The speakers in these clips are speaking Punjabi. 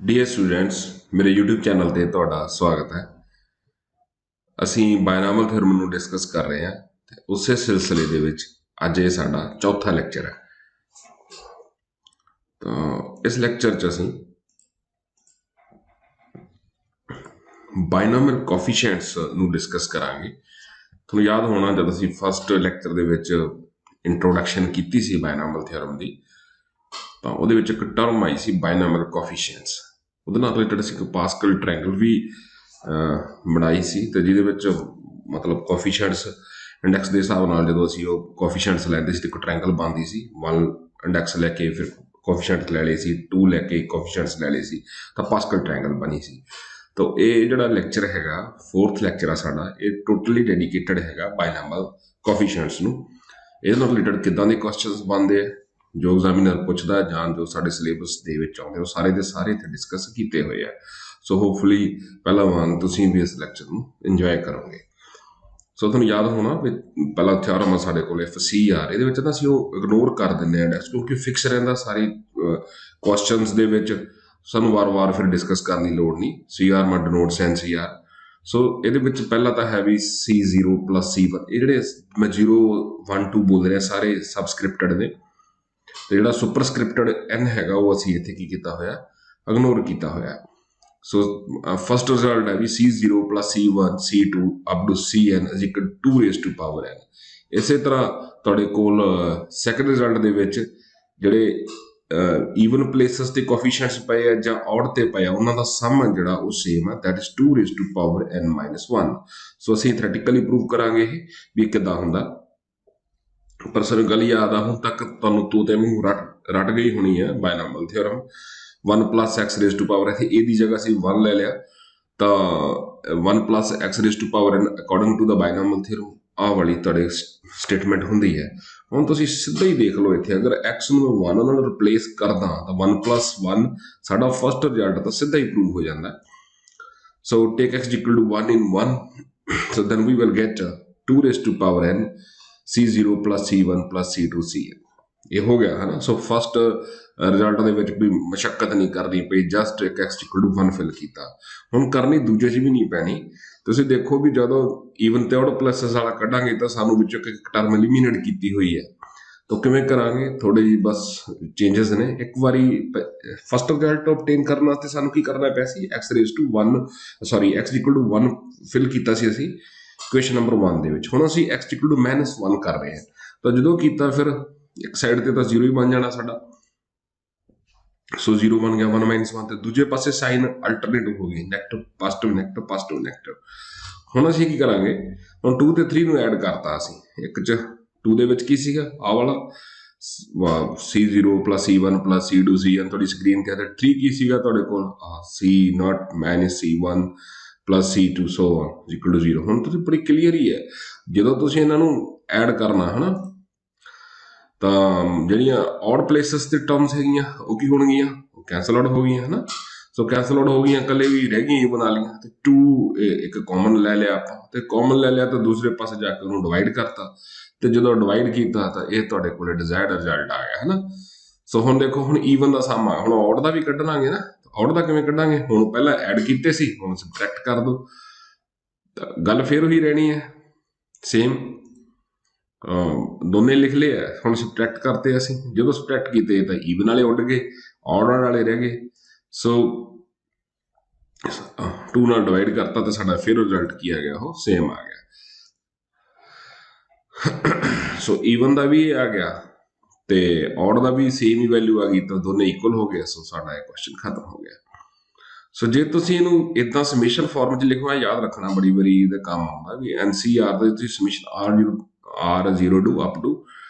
ਡੀਅਰ ਸਟੂਡੈਂਟਸ, ਮੇਰੇ YouTube ਚੈਨਲ ਤੇ ਤੁਹਾਡਾ ਸਵਾਗਤ ਹੈ। ਅਸੀਂ ਬਾਇਨਾਮਲ ਥਿਓਰਮ ਨੂੰ ਡਿਸਕਸ ਕਰ ਰਹੇ ਹਾਂ ਤੇ ਉਸੇ ਸਿਲਸਿਲੇ ਦੇ ਵਿੱਚ ਅੱਜ ਇਹ ਸਾਡਾ ਚੌਥਾ ਲੈਕਚਰ ਹੈ। ਤਾਂ ਇਸ ਲੈਕਚਰ 'ਚ ਅਸੀਂ ਬਾਇਨਾਮਲ ਕੋਫੀਸ਼ੀਐਂਟਸ ਨੂੰ ਡਿਸਕਸ ਕਰਾਂਗੇ। ਤੁਹਾਨੂੰ ਯਾਦ ਹੋਣਾ ਜਦ ਅਸੀਂ ਫਸਟ ਲੈਕਚਰ ਦੇ ਵਿੱਚ ਇੰਟਰੋਡਕਸ਼ਨ ਕੀਤੀ ਸੀ ਬਾਇਨਾਮਲ ਥਿਓਰਮ ਦੀ, ਤਾਂ ਉਹਦੇ ਵਿੱਚ ਇੱਕ ਟਰਮ ਆਈ ਸੀ ਬਾਇਨਾਮਲ ਕੋਫੀਸ਼ੀਐਂਟਸ। ਉਹਦੇ ਨਾਲ ਰਿਲੇਟਡ ਅਸੀਂ ਇੱਕ ਪਾਸਕਲ ਟ੍ਰਾਇੰਗਲ ਵੀ ਬਣਾਈ ਸੀ, ਤੇ ਜਿਹਦੇ ਵਿੱਚ ਮਤਲਬ ਕੋਫੀਸ਼ੀਐਂਟਸ ਇੰਡੈਕਸ ਦੇ ਹਿਸਾਬ ਨਾਲ ਜਦੋਂ ਅਸੀਂ ਉਹ ਕੋਫੀਸ਼ੀਐਂਟਸ ਲੈਂਦੇ ਸੀ ਤੇ ਇੱਕ ਟ੍ਰਾਇੰਗਲ ਬਣਦੀ ਸੀ। 1 ਇੰਡੈਕਸ ਲੈ ਕੇ ਫਿਰ ਕੋਫੀਸ਼ੀਐਂਟ ਲੈ ਲਏ ਸੀ, 2 ਲੈ ਕੇ ਕੋਫੀਸ਼ੀਐਂਟਸ ਲੈ ਲਏ ਸੀ, ਤਾਂ ਪਾਸਕਲ ਟ੍ਰਾਇੰਗਲ ਬਣੀ ਸੀ। ਤਾਂ ਇਹ ਜਿਹੜਾ ਲੈਕਚਰ ਹੈਗਾ, 4th ਲੈਕਚਰ ਆ ਸਾਡਾ, ਇਹ ਟੋਟਲੀ ਡੈਡੀਕੇਟਡ ਹੈਗਾ ਬਾਇਨਾਮਲ ਕੋਫੀਸ਼ੀਐਂਟਸ ਨੂੰ। ਇਹਦੇ ਨਾਲ ਰਿਲੇਟਡ ਕਿੱਦਾਂ ਦੇ ਕੁਐਸਚਨਸ ਬਣਦੇ ਆ, ਜੋ ਐਗਜ਼ਾਮੀਨਰ ਪੁੱਛਦਾ ਜਾਂ ਜੋ ਸਾਡੇ ਸਿਲੇਬਸ ਦੇ ਵਿੱਚ ਆਉਂਦੇ, ਉਹ ਸਾਰੇ ਦੇ ਸਾਰੇ ਇੱਥੇ ਡਿਸਕਸ ਕੀਤੇ ਹੋਏ ਆ। ਸੋ ਹੋਪਫੁਲੀ ਪਹਿਲਾਂ ਵਾਂਗ ਤੁਸੀਂ ਵੀ ਇਸ ਲੈਕਚਰ ਨੂੰ ਇੰਜੋਏ ਕਰੋਗੇ। ਸੋ ਤੁਹਾਨੂੰ ਯਾਦ ਹੋਣਾ ਵੀ ਪਹਿਲਾ ਥਿਓਰਮ ਆ ਸਾਡੇ ਕੋਲ FCR, ਇਹਦੇ ਵਿੱਚ ਤਾਂ ਅਸੀਂ ਉਹ ਇਗਨੋਰ ਕਰ ਦਿੰਦੇ ਹਾਂ ਇੰਡੈਕਸ, ਕਿਉਂਕਿ ਫਿਕਸ ਰਹਿੰਦਾ ਸਾਰੀ ਕੁਐਸਚਨਸ ਦੇ ਵਿੱਚ, ਸਾਨੂੰ ਵਾਰ-ਵਾਰ ਫਿਰ ਡਿਸਕਸ ਕਰਨ ਦੀ ਲੋੜ ਨਹੀਂ। CR ਮਾ ਡਿਨੋਟਸ NCR। ਸੋ ਇਹਦੇ ਵਿੱਚ ਪਹਿਲਾਂ ਤਾਂ ਹੈ ਵੀ C0 + C1, ਇਹ ਜਿਹੜੇ ਮੈਂ 0 1 2 ਬੋਲ ਰਿਹਾ ਸਾਰੇ ਸਬਸਕ੍ਰਿਪਟਡ ਨੇ, ਤੇ ਜਿਹੜਾ ਸੁਪਰਸਕ੍ਰਿਪਟਡ N ਹੈਗਾ ਉਹ ਅਸੀਂ ਇੱਥੇ ਕੀ ਕੀਤਾ ਹੋਇਆ, ਇਗਨੋਰ ਕੀਤਾ ਹੋਇਆ। ਸੋ ਫਸਟ ਰਿਜ਼ਲਟ ਹੈ ਵੀ C0 + C1 C2 up to Cn is equal to 2⁻n। ਇਸੇ ਤਰ੍ਹਾਂ ਤੁਹਾਡੇ ਕੋਲ ਸੈਕੰਡ ਰਿਜ਼ਲਟ ਦੇ ਵਿੱਚ ਜਿਹੜੇ ਈਵਨ ਪਲੇਸਿਸ ਤੇ ਕੋਫੀਸ਼ੀਐਂਟਸ ਪਏ ਆ ਜਾਂ ਔਡ ਤੇ ਪਏ ਆ, ਉਹਨਾਂ ਦਾ ਸਮ ਜਿਹੜਾ ਉਹ ਸੇਮ ਹੈ, ਦੈਟ ਇਜ਼ 2⁻n-1। ਸੋ ਅਸੀਂ ਥਿਓਰੈਟੀਕਲੀ ਪ੍ਰੂਵ ਕਰਾਂਗੇ ਇਹ ਵੀ ਕਿੱਦਾਂ ਹੁੰਦਾ। ਪਰ ਸਾਨੂੰ ਗੱਲ ਯਾਦ ਆ ਹੁਣ ਤੱਕ, ਤੁਹਾਨੂੰ ਤੋਤੇ ਮੂੰਹ ਰਟ ਗਈ ਹੋਣੀ ਹੈ ਬਾਇਨਾਮਲ ਥਿਓਰਮ। 1 + x⁻n, ਇੱਥੇ a ਦੀ ਜਗ੍ਹਾ ਅਸੀਂ 1 ਲੈ ਲਿਆ, ਤਾਂ 1 + x⁻n according to the binomial theorem ਆਹ ਵਾਲੀ ਤੁਹਾਡੇ ਸਟੇਟਮੈਂਟ ਹੁੰਦੀ ਹੈ। ਹੁਣ ਤੁਸੀਂ ਸਿੱਧਾ ਹੀ ਦੇਖ ਲਓ, ਇੱਥੇ ਅਗਰ x ਨੂੰ 1 ਨਾਲ ਰਿਪਲੇਸ ਕਰਦਾ ਤਾਂ 1 + 1 ਸਾਡਾ ਫਸਟ ਰਿਜ਼ਲਟ ਤਾਂ ਸਿੱਧਾ ਹੀ ਪ੍ਰੂਵ ਹੋ ਜਾਂਦਾ। ਸੋ ਟੇਕ x = 1 in 1, so then we will get 2⁻n C0 + C1 + C2 Cn। ਇਹ ਹੋ ਗਿਆ ਹੈ ਨਾ। ਸੋ ਫਸਟ ਰਿਜ਼ਲਟ ਦੇ ਵਿੱਚ ਵੀ ਮਸ਼ੱਕਤ ਨਹੀਂ ਕਰਨੀ ਪਈ, ਜਸਟ ਇੱਕ x = 1 ਫਿਲ ਕੀਤਾ। ਹੁਣ ਕਰਨੀ ਦੂਜੇ 'ਚ ਵੀ ਨਹੀਂ ਪੈਣੀ। ਤੁਸੀਂ ਦੇਖੋ ਵੀ ਜਦੋਂ ਈਵਨ ਤੇ ਔਡ ਪਲੱਸਿਸ ਵਾਲਾ ਕੱਢਾਂਗੇ ਤਾਂ ਸਾਨੂੰ ਵਿੱਚੋਂ ਇੱਕ ਟਰਮ ਐਲੀਮੀਨੇਟ ਕੀਤੀ ਹੋਈ ਹੈ, ਤਾਂ ਕਿਵੇਂ ਕਰਾਂਗੇ, ਥੋੜੇ ਜਿਹੀ ਬਸ ਚੇਂਜਸ ਨੇ। ਇੱਕ ਵਾਰੀ ਫਸਟ ਰਿਜ਼ਲਟ ਆਬਟੇਨ ਕਰਨ ਵਾਸਤੇ ਸਾਨੂੰ ਕੀ ਕਰਨਾ ਪਿਆ ਸੀ, x = 1 ਫਿਲ ਕੀਤਾ ਸੀ ਅਸੀਂ ਕੁਐਸਚਨ ਨੰਬਰ 1 ਦੇ ਵਿੱਚ। ਹੁਣ ਅਸੀਂ x = -1 ਕਰ ਰਹੇ ਹਾਂ, ਤਾਂ ਜਦੋਂ ਕੀਤਾ ਫਿਰ ਇੱਕ ਸਾਈਡ ਤੇ ਤਾਂ 0 ਹੀ ਬਣ ਜਾਣਾ ਸਾਡਾ। ਸੋ 0 ਬਣ ਗਿਆ, 1 - 1, ਤੇ ਦੂਜੇ ਪਾਸੇ ਸਾਈਨ ਅਲਟਰਨੇਟਿਵ ਹੋ ਗਈ, negative positive negative positive negative. ਹੁਣ ਅਸੀਂ ਕੀ ਕਰਾਂਗੇ, ਹੁਣ 2 ਤੇ 3 ਨੂੰ ਐਡ ਕਰਤਾ ਅਸੀਂ। ਇੱਕ ਚ 2 ਦੇ ਵਿੱਚ ਕੀ ਸੀਗਾ, ਆਹ ਵਾਲਾ C0 + C1 + C2 Cn ਤੁਹਾਡੀ ਸਕਰੀਨ ਤੇ ਆ, ਤੇ 3 ਕੀ ਸੀਗਾ ਤੁਹਾਡੇ ਕੋਲ, C0 - C1 + C2 so on = 0। ਹੁਣ ਤੁਸੀਂ ਬੜੀ ਕਲੀਅਰ ਹੀ ਹੈ, ਜਦੋਂ ਤੁਸੀਂ ਇਹਨਾਂ ਨੂੰ ਐਡ ਕਰਨਾ ਹੈ ਨਾ, ਤਾਂ ਜਿਹੜੀਆਂ ਔਡ ਪਲੇਸਿਸ ਤੇ ਟਰਮਸ ਹੈਗੀਆਂ ਉਹ ਕੀ ਹੋਣਗੀਆਂ, ਉਹ ਕੈਂਸਲ ਆਊਟ ਹੋ ਗਈਆਂ ਹੈ ਨਾ। ਸੋ ਕੈਂਸਲ ਆਊਟ ਹੋ ਗਈਆਂ, ਇਕੱਲੇ ਵੀ ਰਹਿ ਗਈਆਂ, ਇਹ ਬਣਾ ਲਈਆਂ, ਤੇ 2 ਇੱਕ ਕਾਮਨ ਲੈ ਲਿਆ ਆਪਾਂ, ਤੇ ਕਾਮਨ ਲੈ ਲਿਆ ਤਾਂ ਦੂਸਰੇ ਪਾਸੇ ਜਾ ਕੇ ਉਹਨੂੰ ਡਿਵਾਈਡ ਕਰਤਾ, ਤੇ ਜਦੋਂ ਡਿਵਾਈਡ ਕੀਤਾ ਤਾਂ ਇਹ ਤੁਹਾਡੇ ਕੋਲ ਡਿਜ਼ਾਇਰਡ ਰਿਜ਼ਲਟ ਆ ਗਿਆ ਹੈ ਨਾ। ਸੋ ਹੁਣ ਦੇਖੋ, ਹੁਣ ਈਵਨ ਦਾ ਸਮ ਆ, ਹੁਣ ਔਡ ਦਾ ਵੀ ਕੱਢਣਾਗੇ ਨਾ। ਔਡ ਦਾ ਕਿਵੇਂ ਕੱਢਾਂਗੇ, ਹੁਣ ਪਹਿਲਾਂ ਐਡ ਕੀਤੇ ਸੀ, ਹੁਣ ਸਬਟਰੈਕਟ ਕਰ ਦੋ, ਤਾਂ ਗੱਲ ਫਿਰ ਉਹੀ ਰਹਿਣੀ ਹੈ ਸੇਮ। ਦੋਨੇ ਲਿਖ ਲਏ ਆ, ਹੁਣ ਸਬਟਰੈਕਟ ਕਰਤੇ ਅਸੀਂ। ਜਦੋਂ ਸਬਟਰੈਕਟ ਕੀਤੇ ਤਾਂ ਈਵਨ ਵਾਲੇ ਉੱਡ ਗਏ, ਔਡ ਵਾਲੇ ਰਹਿ ਗਏ। ਸੋ 2 ਨਾਲ ਡਿਵਾਈਡ ਕਰਤਾ ਤਾਂ ਸਾਡਾ ਫਿਰ ਰਿਜ਼ਲਟ ਕੀ ਆ ਗਿਆ, ਉਹ ਸੇਮ ਆ ਗਿਆ। ਸੋ ਈਵਨ ਦਾ ਵੀ ਇਹ ਆ ਗਿਆ ਤੇ ਔਡ ਦਾ ਵੀ ਸੇਮ ਹੀ ਵੈਲਿਊ ਆ ਗਈ, ਤਾਂ ਦੋਨੇ ਇਕੁਅਲ ਹੋ ਗਏ। ਸੋ ਸਾਡਾ ਇਹ ਕੁਐਸਚਨ ਖਤਮ ਹੋ ਗਿਆ। ਸੋ ਜੇ ਤੁਸੀਂ ਇਹਨੂੰ ਇਦਾਂ ਸਮੇਸ਼ਨ ਫਾਰਮ 'ਚ ਲਿਖਣਾ, ਯਾਦ ਰੱਖਣਾ, ਬੜੀ ਵਾਰੀ ਇਹਦਾ ਕੰਮ ਆਉਂਦਾ ਵੀ NCR ਦੇ ਤੁਸੀਂ summation R0 up to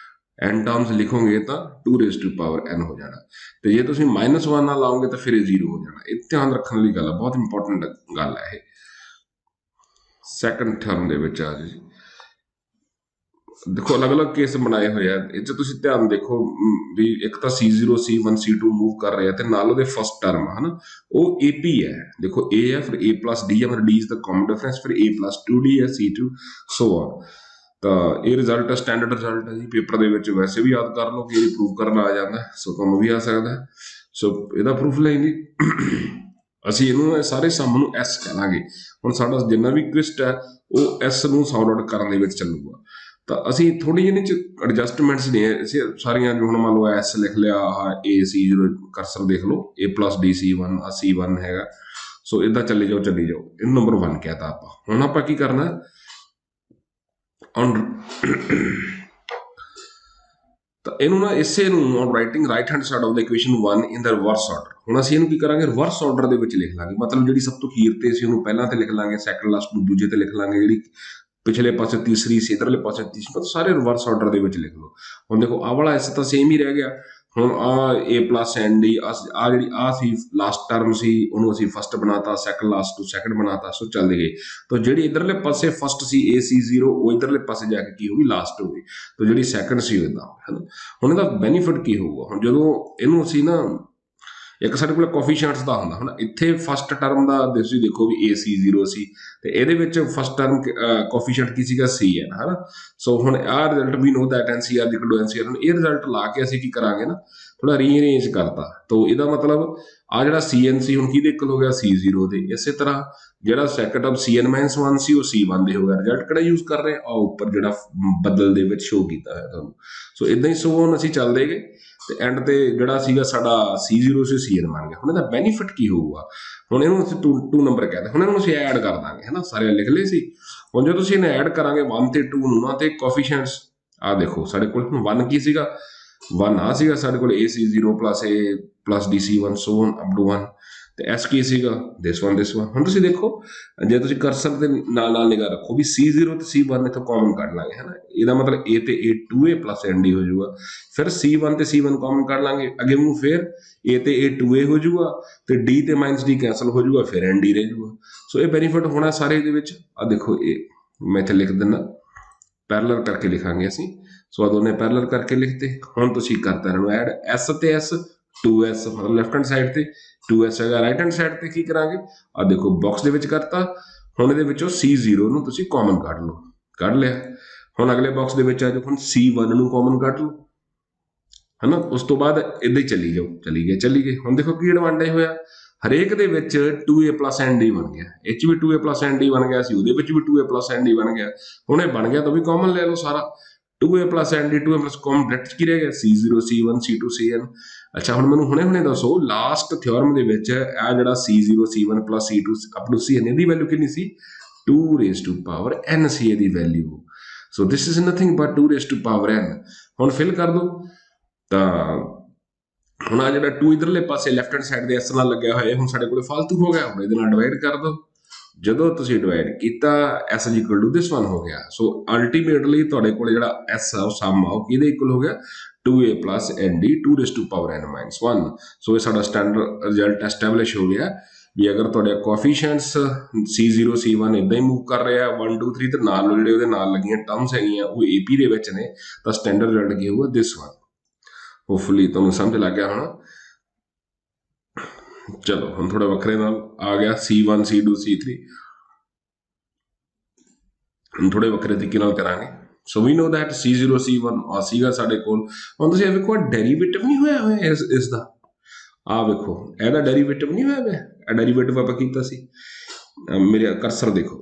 n terms ਲਿਖੋਗੇ ਤਾਂ 2⁻n ਹੋ ਜਾਣਾ, ਤੇ ਜੇ ਤੁਸੀਂ -1 ਨਾਲ ਲਾਓਗੇ ਤਾਂ ਫਿਰ ਇਹ 0 ਹੋ ਜਾਣਾ। ਇਹ ਧਿਆਨ ਰੱਖਣ ਵਾਲੀ ਗੱਲ ਹੈ, ਬਹੁਤ ਇੰਪੋਰਟੈਂਟ ਗੱਲ ਹੈ ਇਹ। ਸੈਕੰਡ ਟਰਮ ਦੇ ਵਿੱਚ ਆ ਜੀ, ਦੇਖੋ ਅਲੱਗ-ਅਲੱਗ ਕੇਸ ਬਣਾਏ ਹੋਏ ਆ, ਇਹ 'ਚ ਤੁਸੀਂ ਧਿਆਨ ਦੇਖੋ ਵੀ ਇੱਕ ਤਾਂ C0 C1 C2 ਮੂਵ ਕਰ ਰਿਹਾ, ਤੇ ਨਾਲ ਉਹਦੇ ਫਸਟ ਟਰਮ ਹੈ ਨਾ, ਉਹ AP ਹੈ। ਦੇਖੋ A ਹੈ, ਫਿਰ A + D ਹੈ, ਫਿਰ D is the common difference, ਫਿਰ A + 2D ਹੈ, C2 ਸੋ on। ਤਾਂ ਇਹ ਰਿਜ਼ਲਟ ਸਟੈਂਡਰਡ ਰਿਜ਼ਲਟ ਹੈ ਜੀ, ਪੇਪਰ ਦੇ ਵਿੱਚ ਵੈਸੇ ਵੀ ਯਾਦ ਕਰ ਲਓ ਕਿ ਇਹ ਪ੍ਰੂਵ ਕਰਨਾ ਆ ਜਾਂਦਾ, ਸੋ ਤੁਹਾਨੂੰ ਵੀ ਆ ਸਕਦਾ। ਸੋ ਇਹਦਾ ਪ੍ਰੂਫ ਲੈਂਗੇ, ਅਸੀਂ ਇਹਨੂੰ ਸਾਰੇ ਸਮ ਨੂੰ ਐਸ ਕਹਿ ਲਾਂਗੇ। ਹੁਣ ਸਾਡਾ ਜਿੰਨਾ ਵੀ ਟਵਿਸਟ ਹੈ ਉਹ ਐਸ ਨੂੰ ਸੌਰਟ ਆਊਟ ਕਰਨ ਦੇ ਵਿੱਚ ਚੱਲੂਗਾ। ਤਾਂ ਅਸੀਂ ਥੋੜੀ ਜਿਹੀ ਚ ਐਡਜਸਟਮੈਂਟਸ ਨੇ ਸਾਰੀਆਂ, ਜੋ ਹੁਣ ਮੰਨ ਲਓ ਐਸ ਲਿਖ ਲਿਆ, ਆਹ A C0 ਕਰਸਰ ਦੇਖ ਲਓ, A+D C1 ਆ C1 ਹੈਗਾ। ਸੋ ਇਦਾਂ ਚੱਲੀ ਜਾਓ ਇਹਨੂੰ ਨੰਬਰ 1 ਕਹਿਤਾ ਆਪਾਂ। ਹੁਣ ਆਪਾਂ ਕੀ ਕਰਨਾ, ਤਾਂ ਇਹਨੂੰ ਨਾ ਇਸੇ ਨੂੰ on writing right hand side of the equation 1 in the reverse order. ਹੁਣ ਅਸੀਂ ਇਹਨੂੰ ਕੀ ਕਰਾਂਗੇ, ਰਿਵਰਸ ਆਰਡਰ ਦੇ ਵਿੱਚ ਲਿਖ ਲਾਂਗੇ। ਮਤਲਬ ਜਿਹੜੀ ਸਭ ਤੋਂ ਅਖੀਰ ਤੇ ਅਸੀਂ ਉਹਨੂੰ ਪਹਿਲਾਂ ਤੇ ਲਿਖ ਲਾਂਗੇ, ਸੈਕੰਡ ਲਾਸਟ ਨੂੰ ਦੂਜੇ ਤੇ ਲਿਖ ਲਾਂਗੇ, ਜਿਹੜੀ ਪਿਛਲੇ ਪਾਸੇ ਤੀਸਰੀ ਸੀ, ਇਧਰਲੇ ਪਾਸੇ ਤੀਸਰੀ, ਮਤਲਬ ਸਾਰੇ ਰਿਵਰਸ ਆਰਡਰ ਦੇ ਵਿੱਚ ਲਿਖ ਲਓ। ਹੁਣ ਦੇਖੋ ਆਹ ਵਾਲਾ ਐਸ ਤਾਂ ਸੇਮ ਹੀ ਰਹਿ ਗਿਆ। ਹੁਣ A+ND ਆ ਜਿਹੜੀ ਆ ਸੀ ਲਾਸਟ ਟਰਮ ਸੀ, ਉਹਨੂੰ ਅਸੀਂ ਫਸਟ ਬਣਾਤਾ, ਸੈਕੰਡ ਲਾਸਟ ਨੂੰ ਸੈਕੰਡ ਬਣਾਤਾ। ਸੋ ਚੱਲਦੇ ਗਏ। ਤਾਂ ਜਿਹੜੀ ਇਧਰਲੇ ਪਾਸੇ ਫਸਟ ਸੀ AC0, ਉਹ ਇਧਰਲੇ ਪਾਸੇ ਜਾ ਕੇ ਕੀ ਹੋ ਗਈ, ਲਾਸਟ ਹੋ ਗਈ। ਤਾਂ ਜਿਹੜੀ ਸੈਕੰਡ ਸੀ ਉਹ ਇਦਾਂ ਹੈ ਨਾ। ਹੁਣ ਇਹਦਾ ਬੈਨੀਫਿਟ ਕੀ ਹੋਊਗਾ, ਹੁਣ ਜਦੋਂ ਇਹਨੂੰ ਅਸੀਂ ਨਾ, ਇੱਕ ਸਾਡੇ ਕੋਲ ਕੋਫੀਸ਼ੀਐਂਟਸ ਦਾ ਹੁੰਦਾ। ਹੁਣ ਇੱਥੇ ਫਸਟ ਟਰਮ ਦਾ ਤੁਸੀਂ ਦੇਖੋ ਵੀ AC0 ਸੀ, ਤੇ ਇਹਦੇ ਵਿੱਚ ਫਸਟ ਟਰਮ ਕੋਫੀਸ਼ੀਐਂਟ ਕੀ ਸੀਗਾ, CN ਹੈ ਨਾ। ਸੋ ਹੁਣ ਆਹ result we know that NCR ਦੀ ਇਕੁਅਲ NCR। ਹੁਣ ਇਹ ਰਿਜ਼ਲਟ ਲਾ ਕੇ ਅਸੀਂ ਕੀ ਕਰਾਂਗੇ ਨਾ, ਥੋੜਾ ਰੀਅਰੇਂਜ ਕਰਤਾ। ਤਾਂ ਇਹਦਾ ਮਤਲਬ ਆ ਜਿਹੜਾ CN ਸੀ ਹੁਣ ਕਿਹਦੇ ਇਕੁਅਲ ਹੋ ਗਿਆ, C0 ਦੇ। ਇਸੇ ਤਰ੍ਹਾਂ ਜਿਹੜਾ ਸੈਕੰਡ ਟਰਮ CN-1 ਸੀ ਉਹ C1 ਦੇ ਹੋ ਗਿਆ। ਰਿਜ਼ਲਟ ਕਿਹੜਾ ਯੂਜ਼ ਕਰ ਰਹੇ ਆ, ਉੱਪਰ ਜਿਹੜਾ ਬੱਦਲ ਦੇ ਵਿੱਚ ਸ਼ੋ ਕੀਤਾ ਹੈ ਤੁਹਾਨੂੰ। ਸੋ ਇਦਾਂ ਹੀ ਸੋ ਹੁਣ ਅਸੀਂ ਚੱਲਦੇ ਗਏ, ਤੇ ਐਂਡ ਤੇ ਜਿਹੜਾ ਸੀਗਾ ਸਾਡਾ C0 ਸੀ CN ਬਣ ਗਿਆ। ਹੁਣ ਇਹਦਾ ਬੈਨੀਫਿਟ ਕੀ ਹੋਊਗਾ, ਹੁਣ ਇਹਨੂੰ ਅਸੀਂ 2 ਨੰਬਰ ਕਹਿੰਦੇ। ਹੁਣ ਇਹਨੂੰ ਅਸੀਂ ਐਡ ਕਰ ਦਾਂਗੇ, ਹੈ ਨਾ। ਸਾਰੇ ਲਿਖ ਲਏ ਸੀ। ਹੁਣ ਜਦੋਂ ਅਸੀਂ ਇਹਨੂੰ ਐਡ ਕਰਾਂਗੇ 1 ਤੇ 2 ਨੂੰ ਨਾ, ਤੇ ਕੋਫੀਸ਼ੀਐਂਟਸ ਆ ਦੇਖੋ ਸਾਡੇ ਕੋਲ 1 ਕੀ ਸੀਗਾ, 1 ਆ ਸੀਗਾ ਸਾਡੇ ਕੋਲ, AC0 + A+DC1 so on up to 1। ਤੇ ਐਸ ਕੀ ਸੀਗਾ, ਦਿਸ ਵਨ। ਹੁਣ ਤੁਸੀਂ ਦੇਖੋ, ਜੇ ਤੁਸੀਂ ਕਰਸਰ ਦੇ ਨਾਲ ਨਿਗਾਹ ਰੱਖੋ ਵੀ C0 ਤੇ C1 ਇੱਥੋਂ ਕਾਮਨ ਕੱਢ ਲਾਂਗੇ, ਹੈ ਨਾ। ਇਹਦਾ ਮਤਲਬ A ਤੇ A 2A + ND ਹੋ ਜਾਊਗਾ। ਫਿਰ C1 ਤੇ C1 ਕਾਮਨ ਕੱਢ ਲਾਂਗੇ, ਅੱਗੇ ਨੂੰ ਫਿਰ A ਤੇ A 2A ਹੋ ਜਾਊਗਾ, ਤੇ D ਤੇ -D ਕੈਂਸਲ ਹੋ ਜਾਊਗਾ, ਫਿਰ ND ਰਹਿ ਜਾਊਗਾ। ਸੋ ਇਹ ਬੈਨੀਫਿਟ ਹੋਣਾ ਸਾਰੇ ਦੇ ਵਿੱਚ। ਆ ਦੇਖੋ, ਇਹ ਮੈਂ ਇੱਥੇ ਲਿਖ ਦਿੰਦਾ, ਪੈਰਲਲ ਕਰਕੇ ਲਿਖਾਂਗੇ ਅਸੀਂ। ਸੋ ਆ ਦੋਨੇ ਪੈਰਲਲ ਕਰਕੇ ਲਿਖਤੇ। ਹੁਣ ਤੁਸੀਂ ਕਰਤਾ ਇਹਨਾਂ ਨੂੰ ਐਡ, S ਤੇ S 2S, ਮਤਲਬ ਲੈਫਟ ਹੈਂਡ ਸਾਈਡ ਤੇ 2S ਹੈਗਾ, ਰਾਈਟ ਹੈਂਡ ਸਾਈਡ ਤੇ ਕੀ ਕਰਾਂਗੇ, ਆ ਦੇਖੋ ਬਾਕਸ ਦੇ ਵਿੱਚ ਕਰਤਾ। ਹੁਣ ਇਹਦੇ ਵਿੱਚੋਂ C0 ਨੂੰ ਤੁਸੀਂ ਕਾਮਨ ਕੱਢ ਲਓ, ਕੱਢ ਲਿਆ। ਹੁਣ ਅਗਲੇ ਬਾਕਸ ਦੇ ਵਿੱਚ ਆ ਜਾਓ, ਹੁਣ C1 ਨੂੰ ਕਾਮਨ ਕੱਢ ਲਓ, ਹੈ ਨਾ। ਉਸ ਤੋਂ ਬਾਅਦ ਇੱਦਾਂ ਹੀ ਚੱਲੀ ਜਾਓ, ਚੱਲੀ ਗਏ। ਹੁਣ ਦੇਖੋ ਕੀ ਐਡਵਾਂਟੇਜ ਹੋਇਆ, ਹਰੇਕ ਦੇ ਵਿੱਚ 2A + ND ਬਣ ਗਿਆ। ਇਹ 'ਚ ਵੀ 2A + ND ਬਣ ਗਿਆ ਸੀ, ਉਹਦੇ ਵਿੱਚ ਵੀ 2A + ND ਬਣ ਗਿਆ। ਹੁਣ ਇਹ ਬਣ ਗਿਆ ਤਾਂ ਵੀ ਕਾਮਨ ਲੈ ਲਓ ਸਾਰਾ, 2A + ND, 2A + common direct ਕੀ ਰਹਿ ਗਿਆ, C0 C1 C2 CN। ਅੱਛਾ, ਹੁਣ ਮੈਨੂੰ ਹੁਣੇ ਦੱਸੋ, ਲਾਸਟ ਥਿਓਰਮ ਦੇ ਵਿੱਚ ਇਹ ਜਿਹੜਾ C0 C1 + C2 up to CN, ਇਹਦੀ ਵੈਲਿਊ ਕਿੰਨੀ ਸੀ, 2⁻n ਸੀ ਇਹਦੀ value. So this is nothing but 2⁻n। ਹੁਣ ਫਿਲ ਕਰ ਦੋ। ਤਾਂ ਹੁਣ ਆ ਜਿਹੜਾ 2 ਇਧਰਲੇ ਪਾਸੇ ਲੈਫਟ ਹੈਂਡ ਸਾਈਡ ਦੇ S ਨਾਲ ਲੱਗਿਆ ਹੋਇਆ, ਹੁਣ ਸਾਡੇ ਕੋਲ ਫालतू ਹੋ ਗਿਆ। ਹੁਣ ਇਹਦੇ ਨਾਲ ਡਿਵਾਈਡ ਕਰ ਦੋ। ਜਦੋਂ ਤੁਸੀਂ ਡਿਵਾਈਡ ਕੀਤਾ, S = this one ਹੋ ਗਿਆ। ਸੋ ਅਲਟੀਮੇਟਲੀ ਤੁਹਾਡੇ ਕੋਲ ਜਿਹੜਾ S ਆ ਉਹ ਸਮ ਆ ਉਹ ਕਿਹਦੇ ਇਕੁਅਲ ਹੋ ਗਿਆ, 2A + ND 2⁻n-1। ਸੋ ਇਹ ਸਾਡਾ ਸਟੈਂਡਰਡ ਰਿਜ਼ਲਟ ਐਸਟੈਬਲਿਸ਼ ਹੋ ਗਿਆ ਵੀ ਅਗਰ ਤੁਹਾਡੇ ਕੋਐਫੀਸ਼ੀਐਂਟਸ C0 C1 ਇਦਾਂ ਹੀ ਮੂਵ ਕਰ ਰਹੇ ਆ 1 2 3, ਤੇ ਨਾਲ ਜਿਹੜੇ ਉਹਦੇ ਨਾਲ ਲੱਗੀਆਂ ਟਰਮਸ ਹੈਗੀਆਂ ਉਹ AP ਦੇ ਵਿੱਚ ਨੇ, ਤਾਂ ਸਟੈਂਡਰਡ ਰਿਜ਼ਲਟ ਕੀ ਹੋਊਗਾ, this one। ਹੋਪਫੁਲੀ ਤੁਹਾਨੂੰ ਸਮਝ ਲੱਗ ਗਿਆ ਹੋਣਾ। ਚਲੋ ਹੁਣ ਥੋੜਾ ਵੱਖਰੇ ਨਾਲ ਆ ਗਿਆ, C1 C2 C3। ਹੁਣ ਥੋੜੇ ਵੱਖਰੇ ਤਰੀਕੇ ਨਾਲ ਕਰਾਂਗੇ। ਸੋ ਵੀ ਨੋ ਦੈਟ C0 C1 ਆ ਸੀਗਾ ਸਾਡੇ ਕੋਲ। ਹੁਣ ਤੁਸੀਂ ਇਹ ਵੇਖੋ, ਡੈਰੀਵੇਟਿਵ ਨਹੀਂ ਹੋਇਆ ਹੋਇਆ ਇਸ ਦਾ। ਆ ਵੇਖੋ, ਇਹਦਾ ਡੈਰੀਵੇਟਿਵ ਨਹੀਂ ਹੋਇਆ ਹੋਇਆ। ਇਹ ਡੈਰੀਵੇਟਿਵ ਆਪਾਂ ਕੀਤਾ ਸੀ, ਮੇਰੇ ਕਰਸਰ ਦੇਖੋ।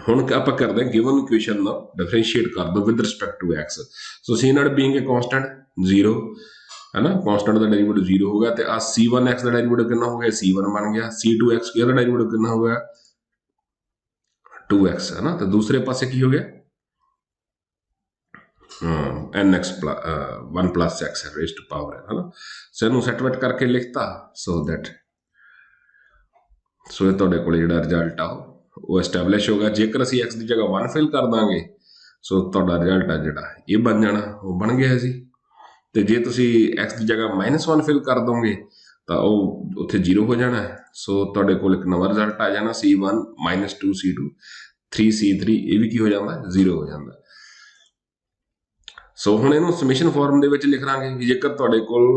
ਹੁਣ ਆਪਾਂ ਕਰਦੇ ਹਾਂ ਗਿਵਨ ਇਕੁਏਸ਼ਨ ਦਾ ਡਿਫਰੈਂਸ਼ੀਏਟ ਕਰ ਦੋ with respect to x। So C0 being a constant 0, ਹੈ ਨਾ, ਕਾਂਸਟੈਂਟ ਦਾ ਡੈਰੀਵੇਟਿਵ 0 ਹੋ ਗਿਆ। ਤੇ ਆ C1x ਦਾ ਡੈਰੀਵੇਟਿਵ ਕਿੰਨਾ ਹੋ ਗਿਆ, C1 ਬਣ ਗਿਆ। C2x ਇਹਦਾ ਡੈਰੀਵੇਟਿਵ ਕਿੰਨਾ ਹੋ ਗਿਆ, 2x, ਹੈ ਨਾ। ਤੇ ਦੂਸਰੇ ਪਾਸੇ ਕੀ ਹੋ ਗਿਆ, nx 1 + x raised to power, ਹੈ ਨਾ। ਸੋ ਇਹਨੂੰ ਸੈਟਵੇਟ ਕਰਕੇ ਲਿਖਤਾ। ਸੋ ਦੈਟ ਸੋ ਇਹ ਤੁਹਾਡੇ ਕੋਲ ਜਿਹੜਾ ਰਿਜ਼ਲਟ ਆ ਉਹ ਐਸਟੈਬਲਿਸ਼ ਹੋ ਗਿਆ। ਜੇਕਰ ਅਸੀਂ x ਦੀ ਜਗ੍ਹਾ 1 ਫਿਲ ਕਰ ਦਾਂਗੇ, ਸੋ ਤੁਹਾਡਾ ਰਿਜ਼ਲਟ ਆ ਜਿਹੜਾ ਇਹ ਬਣ ਜਾਣਾ, ਉਹ ਬਣ ਗਿਆ ਜੀ। ਤੇ ਜੇ ਤੁਸੀਂ x ਦੀ ਜਗ੍ਹਾ -1 ਫਿਲ ਕਰ ਦੋਗੇ ਤਾਂ ਉਹ ਉੱਥੇ 0 ਹੋ ਜਾਣਾ ਹੈ। ਸੋ ਤੁਹਾਡੇ ਕੋਲ ਇੱਕ ਨਵਾਂ ਰਿਜ਼ਲਟ ਆ ਜਾਣਾ, C1 -2 C2 3 C3, ਇਹ ਵੀ ਕੀ ਹੋ ਜਾਂਦਾ, 0 ਹੋ ਜਾਂਦਾ। ਸੋ ਹੁਣ ਇਹਨੂੰ ਸਮੇਸ਼ਨ ਫਾਰਮ ਦੇ ਵਿੱਚ ਲਿਖ ਲਾਂਗੇ ਵੀ ਜੇਕਰ ਤੁਹਾਡੇ ਕੋਲ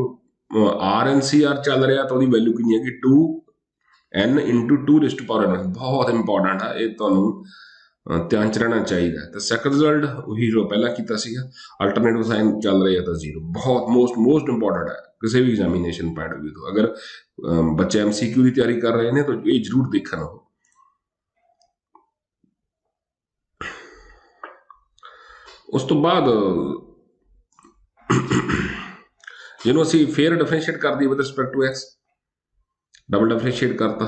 RNCR ਚੱਲ ਰਿਹਾ ਤਾਂ ਉਹਦੀ ਵੈਲਿਊ ਕਿੰਨੀ ਹੈਗੀ, 2n × 2⁻n। ਬਹੁਤ ਇੰਪੋਰਟੈਂਟ ਆ ਇਹ, ਤੁਹਾਨੂੰ ਧਿਆਨ ਚ ਰਹਿਣਾ ਚਾਹੀਦਾ। ਤੇ ਸੈਕੰਡ ਰਿਜ਼ਲਟ ਉਹੀ ਜੋ ਪਹਿਲਾਂ ਕੀਤਾ ਸੀਗਾ, ਅਲਟਰਨੇਟਿਵ ਸਾਈਨ ਚੱਲ ਰਹੀ ਹੈ ਤਾਂ ਜ਼ੀਰੋ। ਬਹੁਤ ਮੋਸਟ ਇੰਪੋਰਟੈਂਟ ਹੈ ਕਿਸੇ ਵੀ ਐਗਜ਼ਾਮੀਨੇਸ਼ਨ ਪੁਆਇੰਟ ਆਫ ਵਿਊ ਤੋਂ। ਅਗਰ ਬੱਚੇ MCQ ਦੀ ਤਿਆਰੀ ਕਰ ਰਹੇ ਨੇ ਤਾਂ ਇਹ ਜ਼ਰੂਰ ਦੇਖਣ ਉਹ। ਉਸ ਤੋਂ ਬਾਅਦ ਜਿਹਨੂੰ ਅਸੀਂ ਫੇਅਰ ਡਿਫਰੈਂਸ਼ੀਏਟ ਕਰਦੀ with respect to x, double differentiate ਕਰਤਾ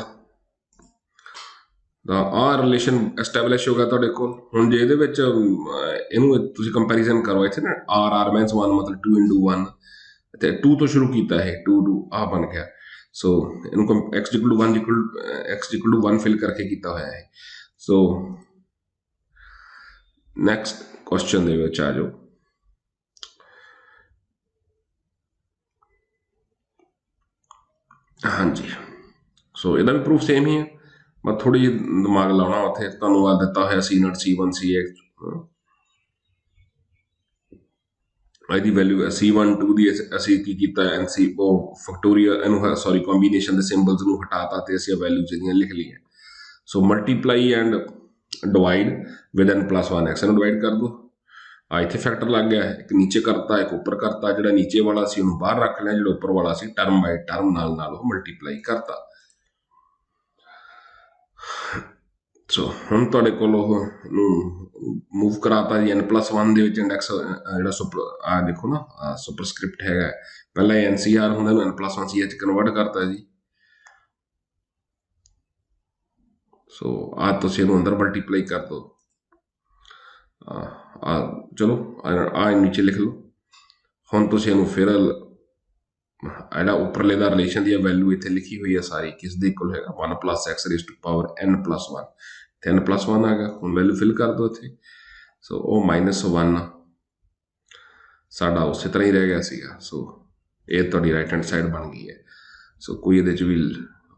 ਤਾਂ ਆਹ ਰਿਲੇਸ਼ਨ ਐਸਟੈਬਲਿਸ਼ ਹੋ ਗਿਆ ਤੁਹਾਡੇ ਕੋਲ। ਹੁਣ ਜੇ ਇਹਦੇ ਵਿੱਚ ਇਹਨੂੰ ਤੁਸੀਂ ਕੰਪੈਰੀਜ਼ਨ ਕਰੋ, ਇੱਥੇ ਨਾ r ਮੀਨਸ 1 ਮਤਲਬ 2 into 1 ਤੇ 2 ਤੋਂ ਸ਼ੁਰੂ ਕੀਤਾ ਇਹ 2 ਆਹ ਬਣ ਗਿਆ। ਸੋ ਇਹਨੂੰ x equal to 1 ਫਿਲ ਕਰਕੇ ਕੀਤਾ ਹੋਇਆ ਹੈ। ਸੋ ਨੈਕਸਟ ਕੁਐਸਚਨ ਦੇ ਵਿੱਚ ਆ ਜਾਓ। ਹਾਂਜੀ, ਸੋ ਇਹਦਾ ਵੀ ਪ੍ਰੂਫ ਸੇਮ ਹੀ ਹੈ, ਮੈਂ ਥੋੜੀ ਜਿਹੀ ਦਿਮਾਗ ਲਾਉਣਾ ਉੱਥੇ। ਤੁਹਾਨੂੰ ਆ ਦਿੱਤਾ ਹੋਇਆ C0 C1 C8 ਇਹਦੀ ਵੈਲਿਊ C1 2 ਦੀ ਅਸੀਂ ਕੀ ਕੀਤਾ NC ਉਹ ਫੈਕਟੋਰੀਅਲ ਇਹਨੂੰ ਸੌਰੀ ਕੰਬੀਨੇਸ਼ਨ ਦੇ ਸਿੰਬਲਸ ਨੂੰ ਹਟਾਤਾ ਤੇ ਅਸੀਂ ਵੈਲਿਊ ਜਿਹੜੀਆਂ ਲਿਖ ਲਈਆਂ। So multiply and divide with n+1 x ਨੂੰ ਡਿਵਾਈਡ ਕਰ ਦੋ। ਆ ਇੱਥੇ ਫੈਕਟਰ ਲੱਗ ਗਿਆ, ਇੱਕ ਨੀਚੇ ਕਰਤਾ ਇੱਕ ਉੱਪਰ ਕਰਤਾ। ਜਿਹੜਾ ਨੀਚੇ ਵਾਲਾ ਸੀ ਉਹਨੂੰ ਬਾਹਰ ਰੱਖ ਲਿਆ, ਜਿਹੜਾ ਉੱਪਰ ਵਾਲਾ ਸੀ ਟਰਮ ਬਾਈ ਟਰਮ ਨਾਲ ਉਹ ਮਲਟੀਪਲਾਈ ਕਰਤਾ। ਸੋ ਹੁਣ ਤੁਹਾਡੇ ਕੋਲ ਉਹ ਨੂੰ ਮੂਵ ਕਰਾਤਾ ਜੀ n+1 ਦੇ ਵਿੱਚ ਇੰਡੈਕਸ ਜਿਹੜਾ ਆ ਦੇਖੋ ਨਾ ਸੁਪਰਸਕ੍ਰਿਪਟ ਹੈਗਾ, ਪਹਿਲਾਂ NCR ਹੁੰਦਾ ਨੂੰ n+1 CH ਕਨਵਰਟ ਕਰਤਾ ਜੀ। ਸੋ ਆ ਤੁਸੀਂ ਇਹਨੂੰ ਅੰਦਰ ਮਲਟੀਪਲਾਈ ਕਰ ਦੋ। ਚਲੋ ਆ ਨੀਚੇ ਲਿਖ ਲਓ। ਹੁਣ ਤੁਸੀਂ ਇਹਨੂੰ ਫਿਰ ਜਿਹੜਾ ਉੱਪਰਲੇ ਦਾ ਰਿਲੇਸ਼ਨ ਦੀ ਵੈਲਿਊ ਇੱਥੇ ਲਿਖੀ ਹੋਈ ਹੈ ਸਾਰੀ, ਕਿਸ ਦੇ ਇਕੁਅਲ ਹੈਗਾ 1 + x raised to power n+1 ਤੇ n+1 ਆ ਗਿਆ। ਹੁਣ ਵੈਲਿਊ ਫਿਲ ਕਰ ਦੋ ਇੱਥੇ। ਸੋ ਉਹ -1 ਸਾਡਾ ਉਸੇ ਤਰ੍ਹਾਂ ਹੀ ਰਹਿ ਗਿਆ ਸੀਗਾ। ਸੋ ਇਹ ਤੁਹਾਡੀ ਰਾਈਟ ਹੈਂਡ ਸਾਈਡ ਬਣ ਗਈ ਹੈ। ਸੋ ਕੋਈ ਇਹਦੇ 'ਚ ਵੀ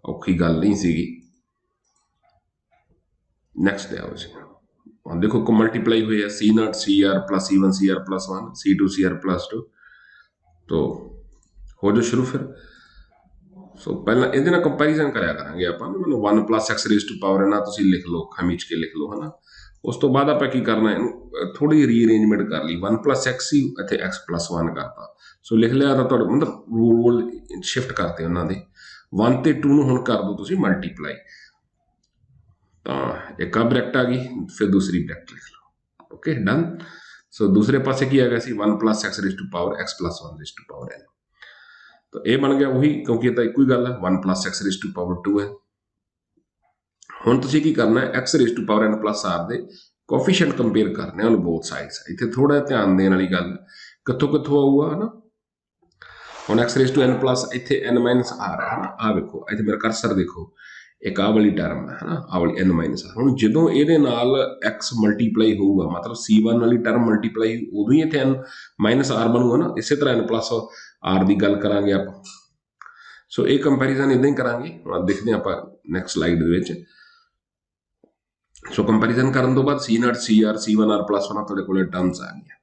ਔਖੀ ਗੱਲ ਨਹੀਂ ਸੀਗੀ। ਨੈਕਸਟ ਤੇ ਆਓ ਜੀ। ਹੁਣ ਦੇਖੋ ਕੋ ਮਲਟੀਪਲਾਈ ਹੋਈ ਹੈ C0 CR + C1 CR+1 C2 CR+2 ਤੋਂ ਹੋ ਜੋ ਸ਼ੁਰੂ ਫਿਰ। ਸੋ ਪਹਿਲਾਂ ਇਹਦੇ ਨਾਲ ਕੰਪੈਰੀਜ਼ਨ ਕਰਿਆ ਕਰਾਂਗੇ ਆਪਾਂ, ਮੈਨੂੰ 1 + x raised to power ਇਹਨਾਂ ਤੁਸੀਂ ਲਿਖ ਲਓ, ਖਮੀਚ ਕੇ ਲਿਖ ਲਓ, ਹੈ ਨਾ। ਉਸ ਤੋਂ ਬਾਅਦ ਆਪਾਂ ਕੀ ਕਰਨਾ, ਇਹਨੂੰ ਥੋੜੀ ਰੀਅਰੇਂਜਮੈਂਟ ਕਰ ਲਈ, 1 + x ਸੀ ਇੱਥੇ x+1 ਕਰਤਾ। ਸੋ ਲਿਖ ਲਿਆ ਤਾਂ ਤੁਹਾਡਾ ਮਤਲਬ ਰੂਲ ਸ਼ਿਫਟ ਕਰਤੇ ਉਹਨਾਂ ਦੇ। 1 ਤੇ 2 ਨੂੰ ਹੁਣ ਕਰ ਦਿਓ ਤੁਸੀਂ ਮਲਟੀਪਲਾਈ, ਤਾਂ ਇੱਕ ਆ ਬ੍ਰੈਕਟ ਆ ਗਈ, ਫਿਰ ਦੂਸਰੀ ਬ੍ਰੈਕਟ ਲਿਖ ਲਓ। Okay done. ਸੋ ਦੂਸਰੇ ਪਾਸੇ ਕੀ ਆ ਗਿਆ ਸੀ 1 + x raised to power x+1 raised to power n। ਤਾਂ ਇਹ ਬਣ ਗਿਆ ਉਹੀ, ਕਿਉਂਕਿ ਇਹ ਤਾਂ ਇੱਕੋ ਹੀ ਗੱਲ ਹੈ 1 + x raised to power 2 ਹੈ। ਹੁਣ ਤੁਸੀਂ ਕੀ ਕਰਨਾ ਹੈ x raised to power n+r ਦੇ ਕੋਫੀਸ਼ੀਐਂਟ ਕੰਪੇਅਰ ਕਰਨੇ ਉਹਨੂੰ ਬੋਥ ਸਾਈਡਸ। ਇੱਥੇ ਥੋੜਾ ਧਿਆਨ ਦੇਣ ਵਾਲੀ ਗੱਲ, ਕਿੱਥੋਂ ਆਊਗਾ ਨਾ। ਹੁਣ x raised to n+ ਇੱਥੇ n - r ਹੈ ਨਾ। ਆਹ ਵੇਖੋ ਇੱਥੇ ਮੇਰਾ ਕਰਸਰ ਦੇਖੋ, ਇੱਕ ਆਹ ਵਾਲੀ ਟਰਮ ਹੈ ਨਾ, ਆਹ ਵਾਲੀ n - r। ਹੁਣ ਜਦੋਂ ਇਹਦੇ ਨਾਲ x ਮਲਟੀਪਲਾਈ ਹੋਊਗਾ, ਮਤਲਬ C1 ਵਾਲੀ ਟਰਮ ਮਲਟੀਪਲਾਈ, ਉਦੋਂ ਹੀ ਇੱਥੇ n - r ਬਣੂਗਾ ਨਾ। ਇਸੇ ਤਰ੍ਹਾਂ n+r ਦੀ ਗੱਲ ਕਰਾਂਗੇ ਆਪਾਂ। ਸੋ ਇਹ ਕੰਪੈਰੀਜ਼ਨ ਇਦਾਂ ਹੀ ਕਰਾਂਗੇ, ਦੇਖਦੇ ਆਪਾਂ ਨੈਕਸਟ ਸਲਾਈਡ ਦੇ ਵਿੱਚ। ਸੋ ਕੰਪੈਰੀਜ਼ਨ ਕਰਨ ਤੋਂ ਬਾਅਦ C0 CR C1 r+1 ਤੁਹਾਡੇ ਕੋਲ ਟਰਮਸ ਆ ਗਈਆਂ।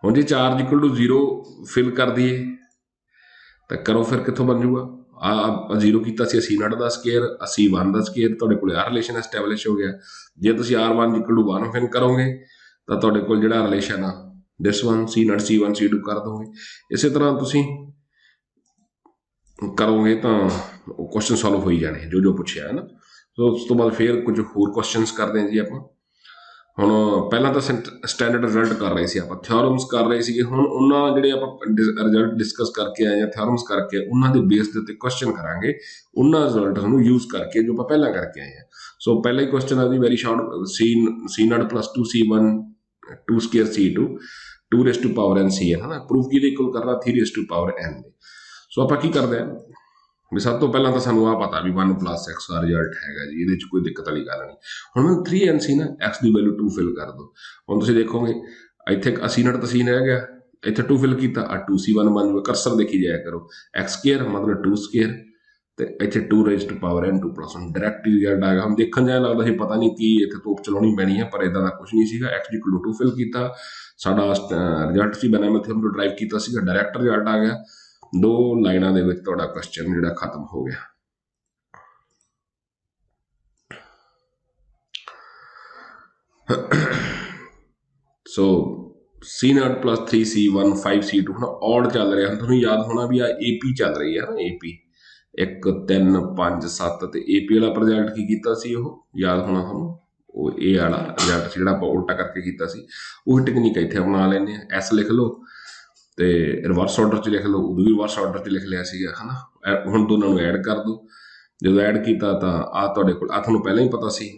ਹੁਣ ਜੇ ਚਾਰਜ ਇਕੁਅਲ ਟੂ 0 ਫਿਲ ਕਰ ਦਈਏ ਤਾਂ ਕਰੋ, ਫਿਰ ਕਿੱਥੋਂ ਬਣ ਜੂਗਾ। ਆ 0 ਕੀਤਾ ਸੀ C0 ਦਾ ਸਕੇਅਰ, C1 ਦਾ ਸਕੇਅਰ, ਤੁਹਾਡੇ ਕੋਲ ਆਹ ਰਿਲੇਸ਼ਨ ਐਸਟੈਬਲਿਸ਼ ਹੋ ਗਿਆ। ਜੇ ਤੁਸੀਂ r1 = 1 ਫਿਲ ਕਰੋਗੇ ਤਾਂ ਤੁਹਾਡੇ ਕੋਲ ਜਿਹੜਾ ਰਿਲੇਸ਼ਨ ਆ this one C0 C1 C2 ਕਰ ਦੋਗੇ। ਇਸੇ ਤਰ੍ਹਾਂ ਤੁਸੀਂ ਕਰੋਗੇ ਤਾਂ ਕੁਐਸਚਨ ਸੋਲਵ ਹੋਈ ਜਾਣੇ ਜੋ ਪੁੱਛਿਆ ਹੈ ਨਾ। ਸੋ ਉਸ ਤੋਂ ਬਾਅਦ ਫਿਰ ਕੁਝ ਹੋਰ ਕੁਐਸਚਨਸ ਕਰਦੇ ਹਾਂ ਜੀ ਆਪਾਂ। ਹੁਣ ਪਹਿਲਾਂ ਤਾਂ ਸਟੈਂਡਰਡ ਰਿਜ਼ਲਟ ਕਰ ਰਹੇ ਸੀ ਆਪਾਂ, ਥਿਓਰਮਸ ਕਰ ਰਹੇ ਸੀਗੇ। ਹੁਣ ਉਹਨਾਂ ਜਿਹੜੇ ਆਪਾਂ ਰਿਜ਼ਲਟ ਡਿਸਕਸ ਕਰਕੇ ਆਏ ਜਾਂ ਥਿਓਰਮਸ ਕਰਕੇ, ਉਹਨਾਂ ਦੇ ਬੇਸ ਦੇ ਉੱਤੇ ਕੁਐਸਚਨ ਕਰਾਂਗੇ ਉਹਨਾਂ ਰਿਜ਼ਲਟਸ ਨੂੰ ਯੂਜ਼ ਕਰਕੇ ਜੋ ਆਪਾਂ ਪਹਿਲਾਂ ਕਰਕੇ ਆਏ ਹਾਂ। ਸੋ ਪਹਿਲਾ ਹੀ ਕੁਐਸਚਨ ਆ ਜੀ very short, C0 + 2 C1 2 square C2 2 raised to power n CN, ਹੈ ਨਾ। ਪ੍ਰੂਫ ਕਿਹਦੇ ਇਕੁਅਲ ਕਰਨਾ 3 raised to power n ਦੇ। ਸੋ ਆਪਾਂ ਕੀ ਕਰਦੇ ਹਾਂ ਵੀ ਸਭ ਤੋਂ ਪਹਿਲਾਂ ਤਾਂ ਸਾਨੂੰ ਆਹ ਪਤਾ ਵੀ 1 + x ਦਾ ਰਿਜ਼ਲਟ ਹੈਗਾ ਜੀ, ਇਹਦੇ 'ਚ ਕੋਈ ਦਿੱਕਤ ਵਾਲੀ ਗੱਲ ਨਹੀਂ। ਹੁਣ ਮੈਨੂੰ 3n ਸੀ ਨਾ, x ਦੀ ਵੈਲਿਊ 2 ਫਿਲ ਕਰ ਦਿਓ। ਹੁਣ ਤੁਸੀਂ ਦੇਖੋਗੇ ਇੱਥੇ C0 ਤਾਂ C ਰਹਿ ਗਿਆ, ਇੱਥੇ 2 ਫਿਲ ਕੀਤਾ, ਆ 2C1 ਬਣ ਜਾਊਗਾ। ਕਰਸਰ ਦੇਖੀ ਜਾਇਆ ਕਰੋ, x² ਮਤਲਬ 2² ਤੇ ਇੱਥੇ 2 raised to power n 2+1 direct result ਆ ਗਿਆ। ਹੁਣ ਦੇਖਣ ਜਾਇਆ ਲੱਗਦਾ ਸੀ ਪਤਾ ਨਹੀਂ ਕੀ ਇੱਥੇ ਤੋਪ ਚਲਾਉਣੀ ਪੈਣੀ ਹੈ, ਪਰ ਇਦਾਂ ਦਾ ਕੁਝ ਨਹੀਂ ਸੀਗਾ। x = 2 ਫਿਲ ਕੀਤਾ, ਸਾਡਾ ਰਿਜ਼ਲਟ ਸੀ ਬੈਨਾਮਲ ਥਿਓਰਮ ਤੋਂ ਡਰਾਈਵ ਕੀਤਾ ਸੀਗਾ, ਡਾਇਰੈਕਟ ਰਿਜ਼ਲਟ ਆ ਗਿਆ। 2 ਲਾਈਨਾਂ ਦੇ ਵਿੱਚ ਤੁਹਾਡਾ ਕੁਐਸਚਨ ਜਿਹੜਾ ਖਤਮ ਹੋ ਗਿਆ। ਸੋ C0 plus 3C1 5C2 ਹੁਣ ਔਡ ਚੱਲ ਰਿਹਾ। ਹੁਣ ਤੁਹਾਨੂੰ ਯਾਦ ਹੋਣਾ ਵੀ ਆ AP ਚੱਲ ਰਹੀ ਹੈ ਨਾ, AP 1 3 5 7 ਤੇ AP ਵਾਲਾ ਪ੍ਰੋਜੈਕਟ ਕੀ ਕੀਤਾ ਸੀ, ਉਹ ਯਾਦ ਹੋਣਾ ਤੁਹਾਨੂੰ। ਉਹ ਇਹ ਵਾਲਾ ਪ੍ਰੋਜੈਕਟ ਸੀ ਜਿਹੜਾ ਆਪਾਂ ਉਲਟਾ ਕਰਕੇ ਕੀਤਾ ਸੀ, ਉਹ ਟੈਕਨੀਕ ਇੱਥੇ ਅਪਣਾ ਲੈਂਦੇ ਆ। S ਲਿਖ ਲਓ ਤੇ ਰਿਵਰਸ ਆਰਡਰ 'ਚ ਲਿਖ ਲਓ, ਉਦੋਂ ਵੀ ਰਿਵਰਸ ਆਰਡਰ 'ਚ ਲਿਖ ਲਿਆ ਸੀਗਾ ਹਨਾ। ਹੁਣ ਦੋਨਾਂ ਨੂੰ ਐਡ ਕਰ ਦਿਓ। ਜਦੋਂ ਐਡ ਕੀਤਾ ਤਾਂ ਆ ਤੁਹਾਡੇ ਕੋਲ ਆ ਤੁਹਾਨੂੰ ਪਹਿਲਾਂ ਹੀ ਪਤਾ ਸੀ।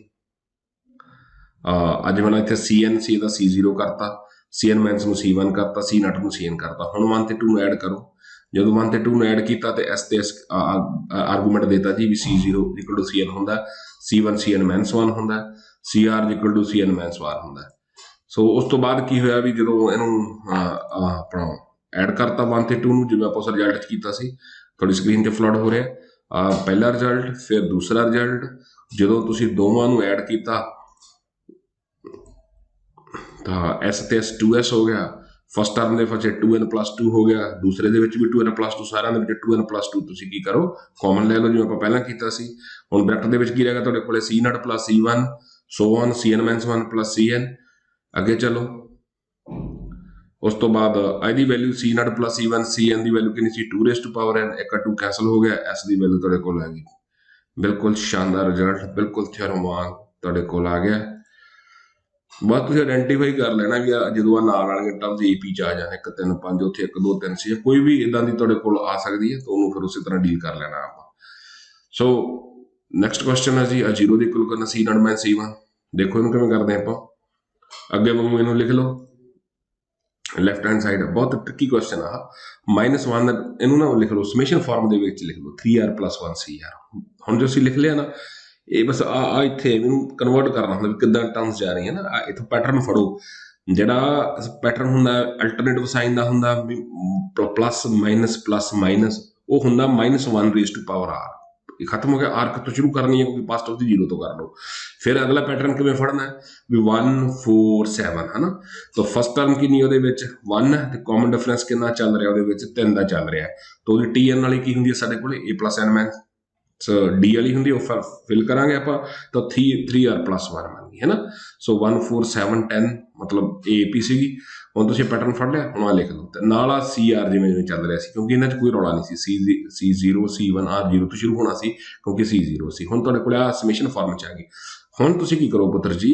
ਅੱਜ ਮੈਂ ਇੱਥੇ CNC ਦਾ C0 ਕਰਤਾ, CN ਮਾਈਨਸ ਨੂੰ C1 ਕਰਤਾ, C0 ਨੂੰ CN ਕਰਤਾ। ਹੁਣ 1 ਤੇ 2 ਨੂੰ ਐਡ ਕਰੋ। ਜਦੋਂ 1 ਤੇ 2 ਨੂੰ ਐਡ ਕੀਤਾ ਤੇ S ਤੇ ਆਰਗੂਮੈਂਟ ਦੇਤਾ ਜੀ ਵੀ C0 ਇਕੁਅਲ ਟੂ CN ਹੁੰਦਾ, C1 CN ਮਾਈਨਸ 1 ਹੁੰਦਾ, CR equal to CN minus 1 ਹੁੰਦਾ। ਸੋ ਉਸ ਤੋਂ ਬਾਅਦ ਕੀ ਹੋਇਆ ਵੀ ਜਦੋਂ ਇਹਨੂੰ ਆਪਣਾ ਐਡ ਕਰਤਾ 1 ਤੇ 2 ਨੂੰ, ਜਿਵੇਂ ਆਪਾਂ ਉਸ ਰਿਜ਼ਲਟ 'ਚ ਕੀਤਾ ਸੀ, ਤੁਹਾਡੀ ਸਕਰੀਨ ਤੇ ਫਲੋਟ ਹੋ ਰਿਹਾ ਪਹਿਲਾ ਰਿਜ਼ਲਟ, ਫਿਰ ਦੂਸਰਾ ਰਿਜ਼ਲਟ। ਜਦੋਂ ਤੁਸੀਂ ਦੋਵਾਂ ਨੂੰ ਐਡ ਕੀਤਾ ਤਾਂ S ਤੇ S 2S ਹੋ ਗਿਆ। ਫਸਟ ਟਰਮ ਦੇ ਵਿੱਚ 2n plus 2 ਹੋ ਗਿਆ, ਦੂਸਰੇ ਦੇ ਵਿੱਚ ਵੀ 2n plus 2, ਸਾਰਿਆਂ ਦੇ ਵਿੱਚ 2n plus 2 ਤੁਸੀਂ ਕੀ ਕਰੋ, ਕਾਮਨ ਲੈ ਲਓ, ਜਿਵੇਂ ਆਪਾਂ ਪਹਿਲਾਂ ਕੀਤਾ ਸੀ। ਹੁਣ ਵੈਕਟਰ ਦੇ ਵਿੱਚ ਕੀ ਰਹੇਗਾ ਤੁਹਾਡੇ ਕੋਲੇ, C0 plus C1 so on, CN minus 1 plus CN। ਅੱਗੇ ਚਲੋ, ਉਸ ਤੋਂ ਬਾਅਦ ਇਹਦੀ value C0 plus C1, CN ਦੀ ਵੈਲਿਊ ਕਿੰਨੀ ਸੀ, 2 raised to power n, 1 2 cancel ਹੋ ਗਿਆ, S ਦੀ ਵੈਲਿਊ ਤੁਹਾਡੇ ਕੋਲ ਆ ਗਈ। ਬਿਲਕੁਲ ਸ਼ਾਨਦਾਰ ਰਿਜ਼ਲਟ, ਬਿਲਕੁਲ ਥਿਓਰਮ ਵਾਂਗ ਤੁਹਾਡੇ ਕੋਲ ਆ ਗਿਆ। ਬਸ ਤੁਸੀਂ ਆਇਡੈਂਟੀਫਾਈ ਕਰ ਲੈਣਾ ਵੀ ਜਦੋਂ ਨਾਲ ਵਾਲੀਆਂ ਟਰਮਸ AP 'ਚ ਆ ਜਾਣ, 1 3 5, ਉੱਥੇ 1 2 3 6, ਕੋਈ ਵੀ ਇਦਾਂ ਦੀ ਤੁਹਾਡੇ ਕੋਲ ਆ ਸਕਦੀ ਹੈ, ਤਾਂ ਉਹਨੂੰ ਫਿਰ ਉਸੇ ਤਰ੍ਹਾਂ ਡੀਲ ਕਰ ਲੈਣਾ ਆਪਾਂ। ਸੋ ਨੈਕਸਟ ਕੁਐਸਚਨ ਹੈ ਜੀ, 0 ਦੀ ਇਕੁਅਲ ਕਰਨਾ C0 ਮਾਈਨਸ C1। ਦੇਖੋ ਇਹਨੂੰ ਕਿਵੇਂ ਕਰਦੇ ਆਪਾਂ। ਅੱਗੇ ਵਾਂਗੂ ਇਹਨੂੰ ਲਿਖ ਲਓ, ਲੈਫਟ ਹੈਂਡ ਸਾਈਡ। ਬਹੁਤ ਟ੍ਰਿਕੀ ਕੁਐਸਚਨ ਆ। -1 ਇਹਨੂੰ ਨਾ ਲਿਖ ਲਓ ਸਮੇਸ਼ਨ ਫਾਰਮ ਦੇ ਵਿੱਚ ਲਿਖ ਲਓ, 3R plus 1CR। ਹੁਣ ਜੋ ਅਸੀਂ ਲਿਖ ਲਿਆ ਨਾ, ਇਹ ਬਸ ਆ ਇੱਥੇ ਇਹਨੂੰ ਕਨਵਰਟ ਕਰਨਾ ਹੁੰਦਾ ਵੀ ਕਿੱਦਾਂ ਟਰਮਸ ਜਾ ਰਹੀਆਂ ਨਾ। ਇੱਥੋਂ ਪੈਟਰਨ ਫੜੋ, ਜਿਹੜਾ ਪੈਟਰਨ ਹੁੰਦਾ ਅਲਟਰਨੇਟਿਵ ਸਾਈਨ ਦਾ ਹੁੰਦਾ, ਪਲੱਸ ਮਾਈਨਸ, ਉਹ ਹੁੰਦਾ -1 ਰੇਜ਼ ਟੂ ਪਾਵਰ R। ਇਹ ਖਤਮ ਹੋ ਗਿਆ, R ਕਿੱਥੋਂ ਸ਼ੁਰੂ ਕਰਨੀ ਹੈ, ਕਿਉਂਕਿ ਪਾਸਟ ਆਫ ਦੀ 0 ਤੋਂ ਕਰ ਲਓ। ਫਿਰ ਅਗਲਾ ਪੈਟਰਨ ਕਿਵੇਂ ਫੜਨਾ ਹੈ ਵੀ 1 4 7 ਹੈ ਨਾ। ਤਾਂ ਫਸਟ ਟਰਮ ਕਿੰਨੀ ਉਹਦੇ ਵਿੱਚ 1 ਹੈ, ਤੇ ਕਾਮਨ ਡਿਫਰੈਂਸ ਕਿੰਨਾ ਚੱਲ ਰਿਹਾ ਉਹਦੇ ਵਿੱਚ, 3 ਦਾ ਚੱਲ ਰਿਹਾ। ਤਾਂ ਉਹਦੀ TN ਵਾਲੀ ਕੀ ਹੁੰਦੀ ਹੈ ਸਾਡੇ ਕੋਲ, A plus N minus D ਵਾਲੀ ਹੁੰਦੀ, ਉਹ ਫਿਲ ਕਰਾਂਗੇ ਆਪਾਂ, ਤਾਂ 3R plus 1 ਬਣ ਗਈ ਹੈ ਨਾ। ਸੋ 1 4 7 10 ਮਤਲਬ AP ਸੀਗੀ। ਹੁਣ ਤੁਸੀਂ ਪੈਟਰਨ ਫੜ ਲਿਆ, ਹੁਣ ਆ ਲਿਖ ਲਓ ਤੇ ਨਾਲ ਆ CR ਜਿਵੇਂ ਚੱਲ ਰਿਹਾ ਸੀ, ਕਿਉਂਕਿ ਇਹਨਾਂ 'ਚ ਕੋਈ ਰੌਲਾ ਨਹੀਂ ਸੀ। C0 C1 R0 ਤੋਂ ਸ਼ੁਰੂ ਹੋਣਾ ਸੀ, ਕਿਉਂਕਿ C0 ਸੀ। ਹੁਣ ਤੁਹਾਡੇ ਕੋਲ ਆ ਸਮੇਸ਼ਨ ਫਾਰਮ 'ਚ ਆ ਗਈ। ਹੁਣ ਤੁਸੀਂ ਕੀ ਕਰੋ ਪੁੱਤਰ ਜੀ,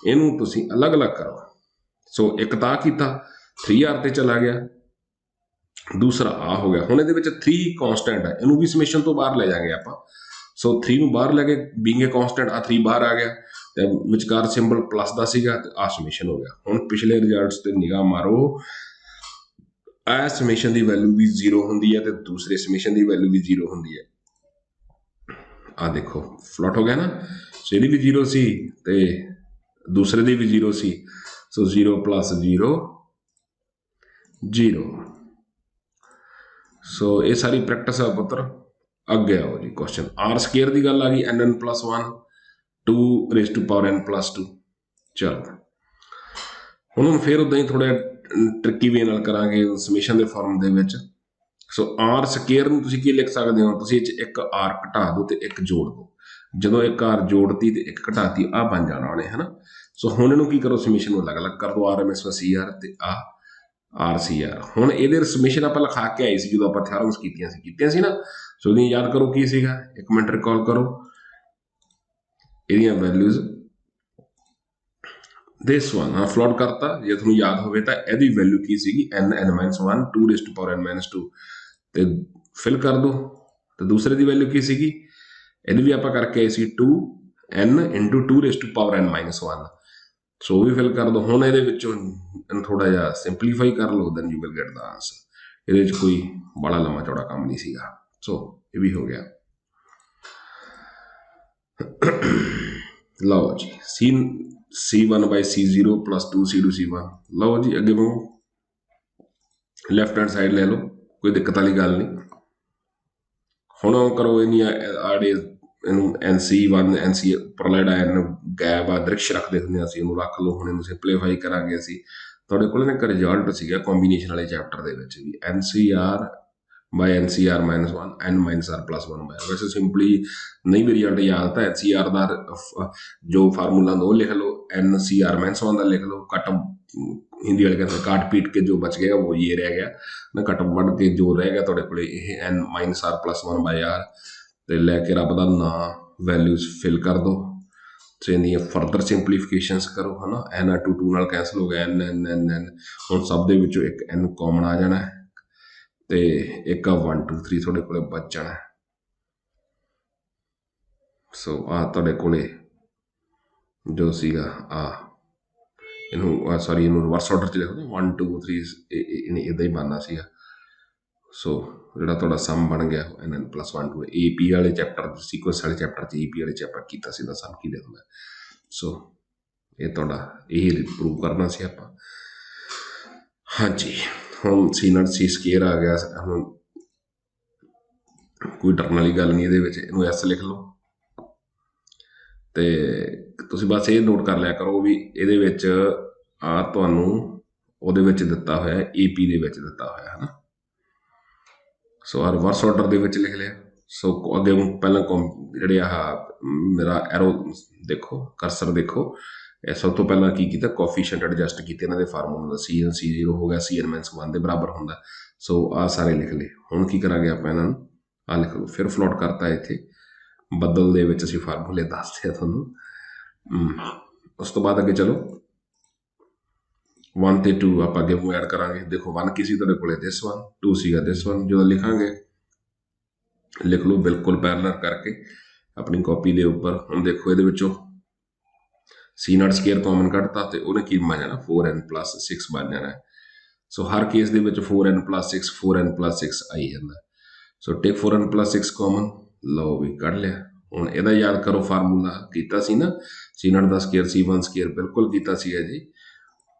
ਇਹਨੂੰ ਤੁਸੀਂ ਅਲੱਗ-ਅਲੱਗ ਕਰੋ। ਸੋ ਇੱਕ ਤਾਂ ਕੀਤਾ 3R ਤੇ ਚਲਾ ਗਿਆ, ਦੂਸਰਾ ਆ ਹੋ ਗਿਆ। ਹੁਣ ਇਹਦੇ ਵਿੱਚ 3 ਕਾਂਸਟੈਂਟ ਹੈ, ਇਹਨੂੰ ਵੀ ਸਮੇਸ਼ਨ ਤੋਂ ਬਾਹਰ ਲੈ ਜਾਾਂਗੇ ਆਪਾਂ। ਸੋ 3 ਨੂੰ ਬਾਹਰ ਲੈ ਕੇ ਬੀਇੰਗ ਅ ਕਾਂਸਟੈਂਟ ਆ 3 ਬਾਹਰ ਆ ਗਿਆ, ਤੇ ਵਿਚਕਾਰ ਸਿੰਬਲ ਪਲੱਸ ਦਾ ਸੀਗਾ, ਤੇ ਆ ਸਮੇਸ਼ਨ ਹੋ ਗਿਆ। ਹੁਣ ਪਿਛਲੇ ਰਿਜ਼ਲਟਸ ਤੇ ਨਿਗਾਹ ਮਾਰੋ, ਆ ਸਮੇਸ਼ਨ ਦੀ ਵੈਲਿਊ ਵੀ 0 ਹੁੰਦੀ ਹੈ, ਤੇ ਦੂਸਰੇ ਸਮੇਸ਼ਨ ਦੀ ਵੈਲਿਊ ਵੀ 0 ਹੁੰਦੀ ਹੈ। ਆ ਦੇਖੋ ਫਲੋਟ ਹੋ ਗਿਆ ਨਾ। ਸੋ ਇਹਦੀ ਵੀ 0 ਸੀ ਤੇ ਦੂਸਰੇ ਦੀ ਵੀ 0 ਸੀ। ਸੋ 0 plus 0 0। ਸੋ ਇਹ ਸਾਰੀ ਪ੍ਰੈਕਟਿਸ ਆ ਪੁੱਤਰ। ਅੱਗੇ ਆਓ ਜੀ, ਕੁਐਸਚਨ R ਸਕੁਅਰ ਦੀ ਗੱਲ ਆ ਗਈ, NN plus 1 2 raised to power n plus 2। ਚਲੋ ਹੁਣ ਫਿਰ ਉਦਾਂ ਹੀ ਥੋੜਾ ਟ੍ਰਿਕੀ ਵੇ ਨਾਲ ਕਰਾਂਗੇ ਸਮੇਸ਼ਨ ਦੇ ਫਾਰਮ ਦੇ ਵਿੱਚ। ਸੋ R ਸਕੁਅਰ ਨੂੰ ਤੁਸੀਂ ਕੀ ਲਿਖ ਸਕਦੇ ਹੋ, ਤੁਸੀਂ ਇਹ 'ਚ ਇੱਕ R ਘਟਾ ਦਿਓ ਤੇ ਇੱਕ ਜੋੜ ਦਿਓ। ਜਦੋਂ ਇੱਕ R ਜੋੜਤੀ ਤੇ ਇੱਕ ਘਟਾਤੀ, ਆ ਬਣ ਜਾਣਾ ਉਹਨੇ, ਹੈ ਨਾ। ਸੋ ਹੁਣ ਇਹਨੂੰ ਕੀ ਕਰੋ, ਸਮੇਸ਼ਨ ਨੂੰ ਅਲੱਗ-ਅਲੱਗ ਕਰ ਦਿਓ, RMS CR ਤੇ ਆ RCR। ਹੁਣ ਇਹਦੇ ਸਮੇਸ਼ਨ ਆਪਾਂ ਲਿਖਾ ਕੇ ਆਏ ਸੀ ਜਦੋਂ ਆਪਾਂ ਥਿਓਰਮਸ ਕੀਤੀਆਂ ਸੀ ਨਾ। ਸੋ ਇਹਦੀਆਂ ਯਾਦ ਕਰੋ ਕੀ ਸੀਗਾ, 1 ਮਿੰਟ ਰਿਕਾਲ ਕਰੋ ਇਹਦੀਆਂ ਵੈਲਿਊਜ਼। ਦਿਸ ਵਨ ਆ ਫਲੋਟ ਕਰਤਾ, ਜੇ ਤੁਹਾਨੂੰ ਯਾਦ ਹੋਵੇ ਤਾਂ ਇਹਦੀ ਵੈਲਿਊ ਕੀ ਸੀਗੀ, n 1 2 raised to power n 2 ਤੇ ਫਿਲ ਕਰ ਦੋ। ਤੇ ਦੂਸਰੇ ਦੀ ਵੈਲਿਊ ਕੀ ਸੀਗੀ, ਇਹਦੀ ਵੀ ਆਪਾਂ ਕਰਕੇ ਆਏ ਸੀ 2n into 2 raised to power n minus 1। So ਵੀ ਫਿਲ ਕਰ ਦੋ। ਹੁਣ ਇਹਦੇ ਵਿੱਚੋਂ ਇਹਨੂੰ ਥੋੜਾ ਜਿਹਾ ਸਿੰਪਲੀਫਾਈ ਕਰ ਲਓ, then you will get the answer. ਇਹਦੇ ਵਿੱਚ ਕੋਈ ਬੜਾ ਲੰਮਾ ਚੌੜਾ ਕੰਮ ਨਹੀਂ ਸੀਗਾ। ਸੋ ਇਹ ਵੀ ਹੋ ਗਿਆ। ਲਓ ਜੀ, C1 by C0 plus 2C2 C1। ਲਓ ਜੀ ਅੱਗੇ ਵਾਂਗੂ ਲੈਫਟ ਹੈਂਡ ਸਾਈਡ ਲੈ ਲਓ, ਕੋਈ ਦਿੱਕਤ ਵਾਲੀ ਗੱਲ ਨਹੀਂ। ਹੁਣ ਕਰੋ ਇਹਦੀਆਂ ਆੜੇ, ਇਹਨੂੰ NC1 NC ਉੱਪਰਲਾ ਜਿਹੜਾ ਇਹਨੂੰ ਗੈਪ ਆ ਦ੍ਰਿਸ਼ ਰੱਖਦੇ ਹੁੰਦੇ ਅਸੀਂ, ਉਹਨੂੰ ਰੱਖ ਲਓ। ਹੁਣ ਇਹਨੂੰ ਸਿੰਪਲੀਫਾਈ ਕਰਾਂਗੇ ਅਸੀਂ। ਤੁਹਾਡੇ ਕੋਲ ਨਾ ਇੱਕ ਰਿਜ਼ਲਟ ਸੀਗਾ ਕੰਬੀਨੇਸ਼ਨ ਵਾਲੇ ਚੈਪਟਰ ਦੇ ਵਿੱਚ ਵੀ, NCR by NCR minus 1 n minus R plus 1 by। ਵੈਸੇ ਸਿੰਪਲੀ ਨਹੀਂ ਵੀ ਰਿਜ਼ਲਟ ਯਾਦ ਤਾਂ NCR ਦਾ ਜੋ ਫਾਰਮੂਲਾ ਉਹ ਲਿਖ ਲਓ, NCR -1 का लिख लो, कट हिंदी वाले कहते काट पीट के जो बच गया वो ये रह गया ना, कट बढ़ के जो रह गया थोड़े को N-R+1/R ते लैके रब दा नां वैल्यूज फिल कर दो ते इहदियां फर्दर सिंपलीफिकेशनस करो है ना। N 2 नाल कैंसल हो गया, N हुण सब दे विचों एक N कॉमन आ जाना ते एक 1 2 3 थोड़े कोले बच जाना। सो आ थोड़े कोले जो सीगा इनू सॉरी इनू रिवर्स ऑर्डर च लिख दो 1 2 3 इदा ही बनना सीगा। सो ਜਿਹੜਾ ਤੁਹਾਡਾ ਸਮ ਬਣ ਗਿਆ N+1 2 AP ਵਾਲੇ ਚੈਪਟਰ ਸੀਕੁਐਂਸ ਵਾਲੇ ਚੈਪਟਰ 'ਚ AP ਵਾਲੇ ਚੈਪਟਰ ਕੀਤਾ ਸੀ ਦਾ ਸਮ ਕੀ ਦੇ ਹੁੰਦਾ। ਸੋ ਇਹ ਤੁਹਾਡਾ ਇਹ ਪ੍ਰੂਵ ਕਰਨਾ ਸੀ ਆਪਾਂ। ਹਾਂਜੀ ਹੁਣ C0C² ਆ ਗਿਆ। ਹੁਣ ਕੋਈ ਡਰਨ ਵਾਲੀ ਗੱਲ ਨਹੀਂ ਇਹਦੇ ਵਿੱਚ, ਇਹਨੂੰ S ਲਿਖ ਲਓ ਤੇ ਤੁਸੀਂ ਬਸ ਇਹ ਨੋਟ ਕਰ ਲਿਆ ਕਰੋ ਵੀ ਇਹਦੇ ਵਿੱਚ ਆ ਤੁਹਾਨੂੰ ਉਹਦੇ ਵਿੱਚ ਦਿੱਤਾ ਹੋਇਆ AP ਦੇ ਵਿੱਚ ਦਿੱਤਾ ਹੋਇਆ ਹੈ ਨਾ। ਸੋ ਆ ਰਿਵਰਸ ਆਰਡਰ ਦੇ ਵਿੱਚ ਲਿਖ ਲਿਆ। ਸੋ ਅੱਗੇ ਪਹਿਲਾਂ ਜਿਹੜੇ ਮੇਰਾ ਐਰੋ ਦੇਖੋ, ਕਰਸਰ ਦੇਖੋ, ਇਹ ਸਭ ਤੋਂ ਪਹਿਲਾਂ ਕੀ ਕੀਤਾ, ਕੋਫੀਸ਼ੀਐਂਟ ਐਡਜਸਟ ਕੀਤੇ ਇਹਨਾਂ ਦੇ ਫਾਰਮੂਲੇ ਦਾ। CN C0 ਹੋ ਗਿਆ, CN -1 ਦੇ ਬਰਾਬਰ ਹੁੰਦਾ। ਸੋ ਆ ਸਾਰੇ ਲਿਖ ਲਏ। ਹੁਣ ਕੀ ਕਰਾਂਗੇ ਆਪਾਂ ਇਹਨਾਂ ਨੂੰ ਆ ਲਿਖ ਲਓ, ਫਿਰ ਫਲੋਟ ਕਰਤਾ ਇੱਥੇ ਬੱਦਲ ਦੇ ਵਿੱਚ ਅਸੀਂ ਫਾਰਮੂਲੇ ਦੱਸਦੇ ਆ ਤੁਹਾਨੂੰ। ਉਸ ਤੋਂ ਬਾਅਦ ਅੱਗੇ ਚਲੋ 1 ਤੇ 2 ਆਪਾਂ ਅੱਗੇ ਐਡ ਕਰਾਂਗੇ। ਦੇਖੋ 1 ਕੀ ਸੀ ਤੁਹਾਡੇ ਕੋਲੇ, this 1, 2 ਸੀਗਾ this 1। ਜਦੋਂ ਲਿਖਾਂਗੇ ਲਿਖ ਲਓ ਬਿਲਕੁਲ ਪੈਰਲਲ ਕਰਕੇ ਆਪਣੀ ਕਾਪੀ ਦੇ ਉੱਪਰ। ਹੁਣ ਦੇਖੋ ਇਹਦੇ ਵਿੱਚੋਂ C0² ਕਾਮਨ ਕੱਢਤਾ ਤੇ ਉਹਨੇ ਕੀ ਬਣ ਜਾਣਾ 4n+6 ਬਣ ਜਾਣਾ। ਸੋ ਹਰ ਕੇਸ ਦੇ ਵਿੱਚ 4n+6 4n+6 ਆਈ ਜਾਂਦਾ। ਸੋ ਟੇਕ 4n+6 ਕਾਮਨ, ਲਓ ਵੀ ਕੱਢ ਲਿਆ। ਹੁਣ ਇਹਦਾ ਯਾਦ ਕਰੋ ਫਾਰਮੂਲਾ ਕੀਤਾ ਸੀ ਨਾ, C0² C1² ਬਿਲਕੁਲ ਕੀਤਾ ਸੀ ਜੀ।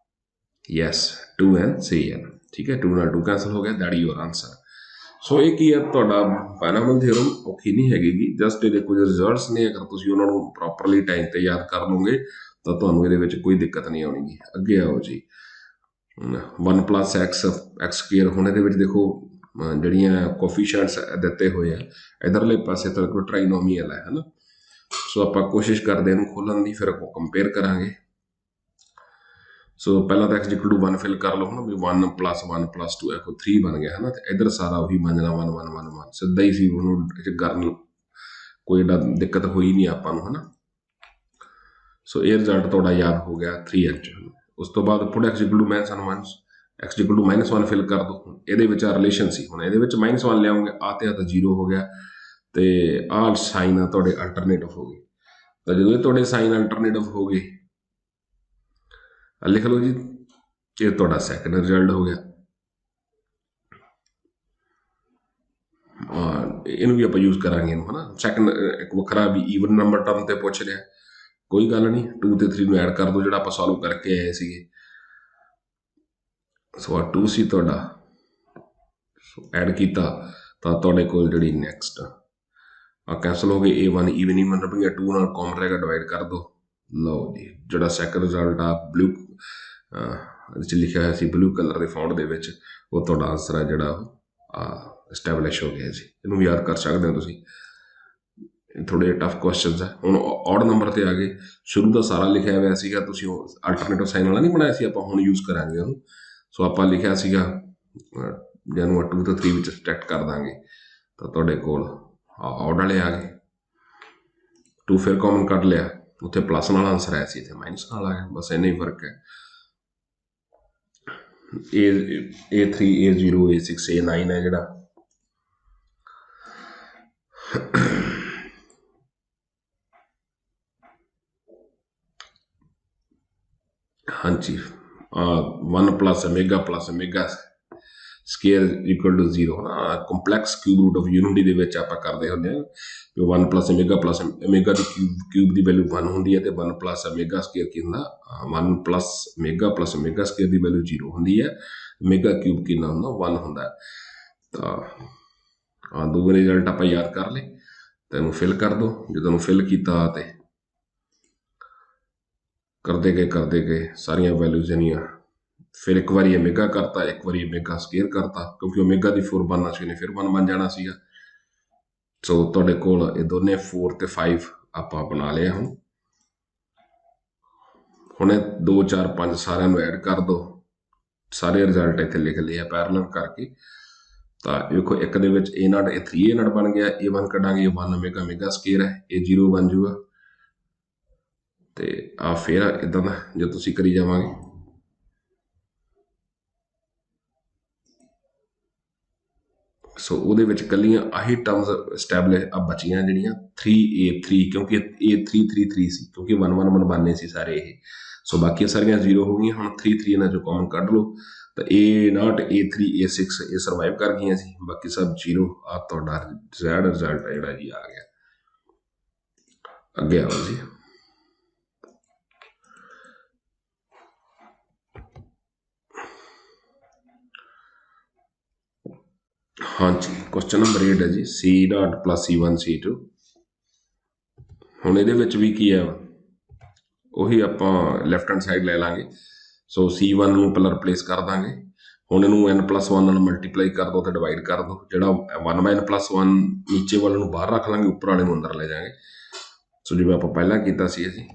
ਯੈਸ 2n CN, ਠੀਕ ਹੈ, 2 ਨਾਲ 2 ਕੈਂਸਲ ਹੋ ਗਿਆ, ਦੈਟ ਯੂਰ ਆਨਸਰ। ਸੋ ਇਹ ਕੀ ਹੈ ਤੁਹਾਡਾ ਬਾਇਨੋਮੀਅਲ ਥਿਓਰਮ, ਔਖੀ ਨਹੀਂ ਹੈਗੀ ਜਸਟ ਇਹਦੇ ਕੁਝ ਰਿਜ਼ਲਟਸ ਨੇ। ਅਗਰ ਤੁਸੀਂ ਉਹਨਾਂ ਨੂੰ ਪ੍ਰੋਪਰਲੀ ਟਾਈਮ ਤੇ ਯਾਦ ਕਰ ਲਓਗੇ ਤਾਂ ਤੁਹਾਨੂੰ ਇਹਦੇ ਵਿੱਚ ਕੋਈ ਦਿੱਕਤ ਨਹੀਂ ਆਉਣੀ। ਅੱਗੇ ਆਓ ਜੀ 1+x² ਹੁਣ ਇਹਦੇ ਵਿੱਚ ਦੇਖੋ ਜਿਹੜੀਆਂ ਕੋਫੀਸ਼ੀਐਂਟਸ ਦਿੱਤੇ ਹੋਏ ਆ ਇਧਰਲੇ ਪਾਸੇ ਤਾਂ ਕੋਈ ਟ੍ਰਾਈਨੋਮੀਅਲ ਹੈ ਨਾ। ਸੋ ਆਪਾਂ ਕੋਸ਼ਿਸ਼ ਕਰਦੇ ਇਹਨੂੰ ਖੋਲ੍ਹਣ ਦੀ, ਫਿਰ ਆਪਾਂ ਕੰਪੇਅਰ ਕਰਾਂਗੇ। ਸੋ ਪਹਿਲਾਂ ਤਾਂ x=1 ਫਿਲ ਕਰ ਲਓ ਨਾ ਵੀ 1 + 1 + 2 ਦੇਖੋ 3 ਬਣ ਗਿਆ ਹੈ ਨਾ। ਤੇ ਇੱਧਰ ਸਾਰਾ ਉਹੀ ਬਣ ਜਾਣਾ 1 1 1 1 ਸਿੱਧਾ ਹੀ ਸੀ, ਉਹਨੂੰ ਕਰਨ ਕੋਈ ਏਡਾ ਦਿੱਕਤ ਹੋਈ ਨਹੀਂ ਆਪਾਂ ਨੂੰ ਹੈ ਨਾ। ਸੋ ਇਹ ਰਿਜ਼ਲਟ ਤੁਹਾਡਾ ਯਾਦ ਹੋ ਗਿਆ 3h। ਉਸ ਤੋਂ ਬਾਅਦ ਪੁੱਟ x=-1 x=-1 ਫਿਲ ਕਰ ਦਿਓ। ਇਹਦੇ ਵਿੱਚ ਆ ਰਿਲੇਸ਼ਨ ਸੀ, ਹੁਣ ਇਹਦੇ ਵਿੱਚ -1 ਲਿਆਉਂਗੇ, ਆ ਤੇ ਆ ਤਾਂ 0 ਹੋ ਗਿਆ ਤੇ ਆਹ ਸਾਈਨ ਆ ਤੁਹਾਡੇ ਅਲਟਰਨੇਟਿਵ ਹੋ ਗਏ। ਤਾਂ ਜਦੋਂ ਇਹ ਤੁਹਾਡੇ ਸਾਈਨ ਅਲਟਰਨੇਟਿਵ ਹੋ ਗਏ ਲਿਖ ਲਓ ਜੀ, ਇਹ ਤੁਹਾਡਾ ਸੈਕੰਡ ਰਿਜ਼ਲਟ ਹੋ ਗਿਆ। ਇਹਨੂੰ ਵੀ ਆਪਾਂ ਯੂਜ਼ ਕਰਾਂਗੇ ਇਹਨੂੰ ਹੈ ਨਾ। ਸੈਕੰਡ ਇੱਕ ਵੱਖਰਾ ਵੀ ਈਵਨ ਨੰਬਰ ਟਰਮ ਤੇ ਪੁੱਛ ਲਿਆ, ਕੋਈ ਗੱਲ ਨਹੀਂ, 2 ਤੇ 3 ਨੂੰ ਐਡ ਕਰ ਦਿਓ ਜਿਹੜਾ ਆਪਾਂ ਸੋਲਵ ਕਰਕੇ ਆਏ ਸੀਗੇ। ਸੋ ਆ 2 ਸੀ ਤੁਹਾਡਾ, ਸੋ ਐਡ ਕੀਤਾ ਤਾਂ ਤੁਹਾਡੇ ਕੋਲ ਜਿਹੜੀ ਨੈਕਸਟ ਆ ਕੈਂਸਲ ਹੋ ਗਏ, A1 ਈਵਨ ਨੰਬਰ 2 ਨਾਲ ਕਾਮਨ ਰਹੇਗਾ, ਡਿਵਾਈਡ ਕਰ ਦਿਓ। ਲਓ ਜੀ ਜਿਹੜਾ ਸੈਕੰਡ ਰਿਜ਼ਲਟ ਆ ਬਲੂ ਚ ਲਿਖਿਆ ਹੋਇਆ ਸੀ ਬਲੂ ਕਲਰ ਦੇ ਫੌਂਟ ਦੇ ਵਿੱਚ, ਉਹ ਤੁਹਾਡਾ ਆਨਸਰ ਹੈ ਜਿਹੜਾ ਐਸਟੈਬਲਿਸ਼ ਹੋ ਗਿਆ ਜੀ। ਇਹਨੂੰ ਯਾਦ ਕਰ ਸਕਦੇ ਹੋ ਤੁਸੀਂ, ਥੋੜੇ ਟਫ ਕੁਐਸਚਨਸ ਹੈ। ਹੁਣ ਔਡ ਨੰਬਰ ਤੇ ਆ ਗਏ, ਸ਼ੁਰੂ ਦਾ ਸਾਰਾ ਲਿਖਿਆ ਹੋਇਆ ਸੀਗਾ, ਤੁਸੀਂ ਉਹ ਅਲਟਰਨੇਟਿਵ ਸਾਈਨ ਵਾਲਾ ਨਹੀਂ ਬਣਾਇਆ ਸੀ, ਆਪਾਂ ਹੁਣ ਯੂਜ਼ ਕਰਾਂਗੇ ਉਹਨੂੰ। ਸੋ ਆਪਾਂ ਲਿਖਿਆ ਸੀਗਾ ਜਿਹਨੂੰ 2 ਤੇ 3 ਵਿੱਚ ਸਟੈਕਟ ਕਰ ਦਾਂਗੇ ਤਾਂ ਤੁਹਾਡੇ ਕੋਲ ਔਡ ਵਾਲੇ ਆ ਗਏ। 2 ਫਿਰ ਕਾਮਨ ਕੱਢ ਲਿਆ, ਉੱਥੇ ਪਲੱਸ ਨਾਲ ਆਨਸਰ ਆਇਆ ਸੀ, ਇੱਥੇ ਮਾਈਨਸ ਨਾਲ ਆ ਗਿਆ, ਬਸ ਇੰਨਾ ਹੀ ਫਰਕ ਹੈ। A3 A0 A6 A9 ਹੈ ਜਿਹੜਾ ਹਾਂਜੀ 1 + ω+ω² = 0 ਨਾ। Complex cube root of unity ਦੇ ਵਿੱਚ ਆਪਾਂ ਕਰਦੇ ਹੁੰਦੇ ਹਾਂ ਕਿ 1 + ω+ω ਦੀ ਕਿਊਬ ਦੀ ਵੈਲਿਊ 1 ਹੁੰਦੀ ਹੈ ਤੇ 1 + ω² ਕੀ ਹੁੰਦਾ 1 + ω+ω² ਦੀ ਵੈਲਿਊ 0 ਹੁੰਦੀ ਹੈ। ω³ ਕਿੰਨਾ ਹੁੰਦਾ 1 ਹੁੰਦਾ। ਤਾਂ ਦੋ ਰਿਜ਼ਲਟ ਆਪਾਂ ਯਾਦ ਕਰ ਲਏ ਤੇ ਇਹਨੂੰ ਫਿਲ ਕਰ ਦਿਓ। ਜਦੋਂ ਇਹਨੂੰ ਫਿਲ ਕੀਤਾ ਤੇ ਕਰਦੇ ਗਏ ਸਾਰੀਆਂ ਵੈਲਿਊਜ਼ ਜਿਹੜੀਆਂ, ਫਿਰ ਇੱਕ ਵਾਰੀ ω ਕਰਤਾ, ਇੱਕ ਵਾਰੀ ω² ਕਰਤਾ, ਕਿਉਂਕਿ ω ਦੀ 4 ਬਣਨਾ ਸੀ, ਉਹਨੇ ਫਿਰ 1 ਬਣ ਜਾਣਾ ਸੀਗਾ। ਸੋ ਤੁਹਾਡੇ ਕੋਲ ਇਹ ਦੋਨੇ 4 ਤੇ 5 ਆਪਾਂ ਬਣਾ ਲਿਆ। ਹੁਣ हुणे 2 4 5 सारिਆਂ ਨੂੰ ऐड कर दो, सारे रिजल्ट इत्थे लिख लिए पैरेलल करके। तो देखो एक दे विच A0 ये 3A0 बन गया, A1 कढांगे 1 ओमेगा मेगा स्केयर है, ये 0 बन जूगा। तो आ फिर इदां दा जो तुसीं करी जावांगे। सो ਉਹਦੇ ਵਿੱਚ ਕੱਲੀਆਂ ਆਹੀ ਟਰਮਸ ਐਸਟੈਬਲਿਸ਼ ਆ ਬਚੀਆਂ ਜਿਹੜੀਆਂ 3A3, ਕਿਉਂਕਿ A333 ਸੀ, ਕਿਉਂਕਿ 111 ਬਣਨੇ ਸੀ ਸਾਰੇ ਇਹ। ਸੋ ਬਾਕੀ ਸਾਰੀਆਂ 0 ਹੋ ਗਈਆਂ। ਹੁਣ 3 ਇਹਨਾਂ ਚੋਂ ਕਾਮਨ ਕੱਢ ਲਓ ਤਾਂ A0 A3 A6 ਇਹ ਸਰਵਾਈਵ ਕਰ ਗਈਆਂ ਸੀ, ਬਾਕੀ ਸਭ 0। ਆ ਤੁਹਾਡਾ ਜ਼ੈਡ ਰਿਜ਼ਲਟ ਹੈ ਜਿਹੜਾ ਜੀ ਆ ਗਿਆ। ਅੱਗੇ ਆਓ ਜੀ। हाँ जी, क्वेश्चन नंबर 8 है जी, C0 + C1 C2। ਹੁਣ ਇਹਦੇ ਵਿੱਚ ਵੀ ਕੀ ਹੈ, ਉਹੀ ਆਪਾਂ ਲੈਫਟ ਹੈਂਡ ਸਾਈਡ ਲੈ ਲਾਂਗੇ। ਸੋ C1 ਨੂੰ ਪਹਿਲਾਂ ਰਿਪਲੇਸ ਕਰ ਦਾਂਗੇ। ਹੁਣ ਇਹਨੂੰ n+1 ਨਾਲ ਮਲਟੀਪਲਾਈ ਕਰ ਦੋ ਤੇ ਡਿਵਾਈਡ ਕਰ ਦੋ। ਜਿਹੜਾ 1/n+1 ਨੀਚੇ ਵਾਲੇ ਨੂੰ ਬਾਹਰ ਰੱਖ ਲਾਂਗੇ, ਉੱਪਰ ਵਾਲੇ ਨੂੰ ਅੰਦਰ ਲੈ ਜਾਵਾਂਗੇ। ਸੋ ਜਿਵੇਂ ਆਪਾਂ ਪਹਿਲਾਂ ਕੀਤਾ ਸੀ ਜੀ।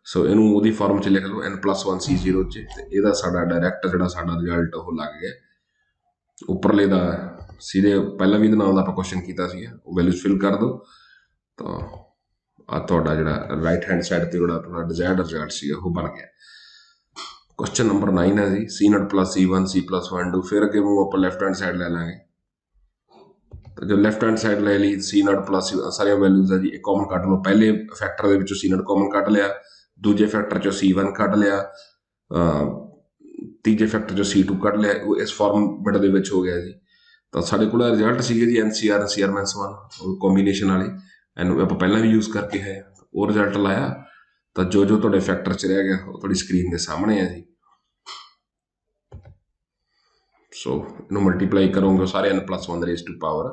ਸੋ ਇਹਨੂੰ ਉਹਦੀ ਫਾਰਮ 'ਚ ਲਿਖ ਲਓ n+1 C0 'ਚ, ਤੇ ਇਹਦਾ ਸਾਡਾ ਡਾਇਰੈਕਟ ਜਿਹੜਾ ਸਾਡਾ ਰਿਜ਼ਲਟ ਉਹ ਲੱਗ ਗਿਆ। ਉੱਪਰਲੇ ਦਾ सीधे ਪਹਿਲਾਂ ਵੀ ਇਹਦੇ ਨਾਲ ਦਾ ਆਪਾਂ ਕੁਐਸਚਨ ਕੀਤਾ ਸੀ, ਉਹ ਵੈਲਿਊਜ਼ ਫਿਲ ਕਰ ਦਿਓ। ਤਾਂ ਆ ਤੁਹਾਡਾ ਜਿਹੜਾ ਰਾਈਟ ਹੈਂਡ ਸਾਈਡ ਤੇ ਜਿਹੜਾ ਤੁਹਾਡਾ ਡਿਜ਼ਾਇਰਡ ਰਿਜ਼ਲਟ ਸੀ ਉਹ ਬਣ ਗਿਆ। क्वेश्चन नंबर 9 है जी, C0 + C1 C+1 2। फिर अगे वो ਆਪਾਂ ਲੈਫਟ ਹੈਂਡ ਸਾਈਡ ਲੈ ਲਾਂਗੇ। ਤਾਂ ਜੋ ਲੈਫਟ ਹੈਂਡ ਸਾਈਡ ਲੈ ਲਈ C0 + ਸਾਰੀਆਂ ਵੈਲਿਊਜ਼ ਆ ਜੀ ਇਹ ਕਾਮਨ ਕੱਢ ਲਓ। ਪਹਿਲੇ ਫੈਕਟਰ ਦੇ ਵਿੱਚੋਂ C0 ਕਾਮਨ ਕੱਢ ਲਿਆ, ਦੂਜੇ ਫੈਕਟਰ ਚੋਂ C1 ਕੱਢ ਲਿਆ, ਤੀਜੇ ਫੈਕਟਰ ਚੋਂ C2 ਕੱਢ ਲਿਆ। ਉਹ ਇਸ ਫਾਰਮੈਟ ਦੇ ਵਿੱਚ ਹੋ ਗਿਆ ਜੀ। ਤਾਂ ਸਾਡੇ ਕੋਲ ਰਿਜ਼ਲਟ ਸੀਗੇ ਜੀ NCR -1 ਕੰਬੀਨੇਸ਼ਨ ਵਾਲੇ, ਇਹਨੂੰ ਆਪਾਂ ਪਹਿਲਾਂ ਵੀ ਯੂਜ਼ ਕਰਕੇ ਹੈ, ਉਹ ਰਿਜ਼ਲਟ ਲਾਇਆ। ਤਾਂ ਜੋ ਜੋ ਤੁਹਾਡੇ ਫੈਕਟਰ 'ਚ ਰਹਿ ਗਿਆ ਉਹ ਤੁਹਾਡੀ ਸਕਰੀਨ ਦੇ ਸਾਹਮਣੇ ਹੈ ਜੀ। ਸੋ ਇਹਨੂੰ ਮਲਟੀਪਲਾਈ ਕਰੋਗੇ ਸਾਰੇ n+1 raise to power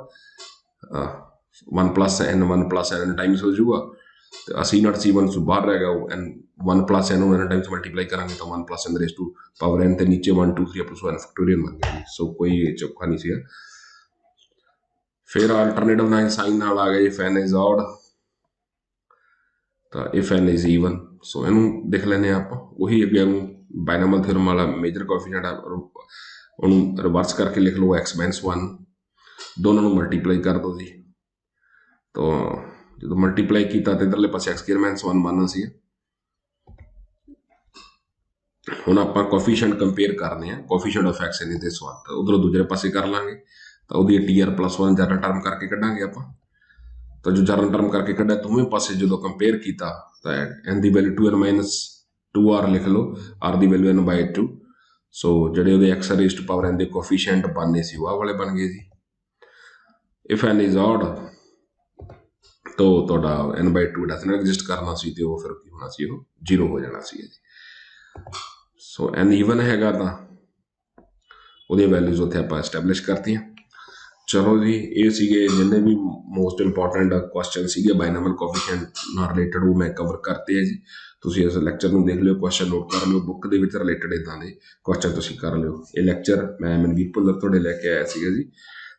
1 + n 1 + n times ਹੋ ਜਾਊਗਾ। ਤੇ C0 C1 ਤੋਂ ਬਾਹਰ ਰਹਿ ਗਿਆ, ਉਹ 1 + n ਨੂੰ n ਟਾਈਮਸ ਮਲਟੀਪਲਾਈ ਕਰਾਂਗੇ ਤਾਂ 1 + n raise to power n, ਤੇ ਨੀਚੇ 1 2 3 +1 ਫੈਕਟੋਰੀਅਲ ਬਣ ਗਿਆ ਜੀ। ਸੋ ਕੋਈ ਚੌਖਾ ਨਹੀਂ ਸੀਗਾ। ਫਿਰ ਆਲਟਰਨੇਟਿਵ ਨਾਲ ਸਾਈਨ ਨਾਲ ਆ ਗਿਆ ਜੀ ਫੈਨ ਇਜ਼ ਆਡ, ਤਾਂ ਇਹ ਫੈਨ ਇਜ਼ ਈਵਨ। ਸੋ ਇਹਨੂੰ ਦੇਖ ਲੈਂਦੇ ਹਾਂ ਆਪਾਂ। ਉਹੀ ਅੱਗੇ ਨੂੰ ਬਾਇਨੋਮਲ ਥਿਓਰਮ ਵਾਲਾ ਮੇਜਰ ਕੋਐਫੀਸ਼ੀਐਂਟ ਆ, ਉਹਨੂੰ ਰਿਵਰਸ ਕਰਕੇ ਲਿਖ ਲਓ x-1, ਦੋਨਾਂ ਨੂੰ ਮਲਟੀਪਲਾਈ ਕਰ ਦਿਓ ਜੀ। ਤਾਂ ਜਦੋਂ ਮਲਟੀਪਲਾਈ ਕੀਤਾ ਤਾਂ ਇੱਧਰਲੇ ਪਾਸੇ x² - 1 ਬਣਨਾ ਸੀ। ਹੁਣ ਆਪਾਂ ਕੋਐਫੀਸ਼ੀਐਂਟ ਕੰਪੇਅਰ ਕਰਨੇ ਆ, ਕੋਐਫੀਸ਼ੀਐਂਟ ਆਫ x ਇਨ ਦਿਸ 1, ਤਾਂ ਉਧਰੋਂ ਦੂਜੇ ਪਾਸੇ ਕਰ ਲਾਂਗੇ। ਤਾਂ ਉਹਦੀ TR+1 ਜਨਰਲ ਟਰਮ ਕਰਕੇ ਕੱਢਾਂਗੇ ਆਪਾਂ। ਤਾਂ ਜੋ ਜਨਰਲ ਟਰਮ ਕਰਕੇ ਕੱਢਿਆ ਦੋਵੇਂ ਪਾਸੇ ਜਦੋਂ ਕੰਪੇਅਰ ਕੀਤਾ ਤਾਂ n ਦੀ ਵੈਲਿਊ 2n - 2r ਲਿਖ ਲਓ, r ਦੀ ਵੈਲਿਊ n/2। ਸੋ ਜਿਹੜੇ ਉਹਦੇ x raise to power n ਦੇ ਕੋਐਫੀਸ਼ੀਐਂਟ ਬਣਨੇ ਸੀ ਉਹ ਵਾਲੇ ਬਣ ਗਏ ਜੀ। ਇਫ n ਇਜ਼ ਆਡ ਤਾਂ ਤੁਹਾਡਾ n/2 ਡਸਨਟ ਐਗਜ਼ਿਸਟ ਕਰਨਾ ਸੀ, ਤੇ ਉਹ ਫਿਰ ਕੀ ਹੋਣਾ ਸੀ, ਉਹ 0 ਹੋ ਜਾਣਾ ਸੀ ਜੀ। ਸੋ n ਈਵਨ ਹੈਗਾ ਤਾਂ ਉਹਦੀਆਂ ਵੈਲਿਊਜ਼ ਉੱਥੇ ਆਪਾਂ ਐਸਟੈਬਲਿਸ਼ ਕਰਤੀਆਂ। ਚਲੋ ਜੀ, ਇਹ ਸੀਗੇ ਜਿੰਨੇ ਵੀ ਮੋਸਟ ਇੰਪੋਰਟੈਂਟ ਕੁਐਸਚਨ ਸੀਗੇ ਬਾਇਨੋਮਲ ਕੋਐਫੀਸ਼ੀਐਂਟ ਨਾਲ ਰਿਲੇਟਡ, ਉਹ ਮੈਂ ਕਵਰ ਕਰਤੇ ਹੈ ਜੀ। ਤੁਸੀਂ ਇਸ ਲੈਕਚਰ ਨੂੰ ਦੇਖ ਲਿਓ, ਕੁਐਸਚਨ ਨੋਟ ਕਰ ਲਿਓ, ਬੁੱਕ ਦੇ ਵਿੱਚ ਰਿਲੇਟਡ ਇੱਦਾਂ ਦੇ ਕੁਐਸਚਨ ਤੁਸੀਂ ਕਰ ਲਿਓ। ਇਹ ਲੈਕਚਰ ਮੈਂ ਮਨਵੀਰ ਭੁੱਲਰ ਤੁਹਾਡੇ ਲੈ ਕੇ ਆਇਆ ਸੀਗਾ ਜੀ।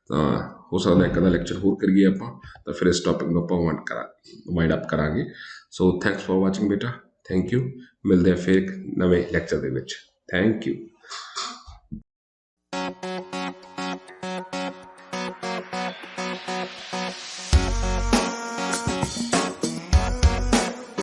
ਤਾਂ ਹੋ ਸਕਦਾ ਇੱਕ ਅੱਧਾ ਲੈਕਚਰ ਹੋਰ ਕਰੀਏ ਆਪਾਂ, ਤਾਂ ਫਿਰ ਇਸ ਟੌਪਿਕ ਨੂੰ ਆਪਾਂ ਵਾਈਂਡ ਅਪ ਕਰਾਂਗੇ। ਸੋ ਥੈਂਕਸ ਫॉर ਵਾਚਿੰਗ ਬੇਟਾ, ਥੈਂਕ ਯੂ। ਮਿਲਦੇ ਆ ਫਿਰ ਇੱਕ ਨਵੇਂ ਲੈਕਚਰ ਦੇ ਵਿੱਚ। Thank you.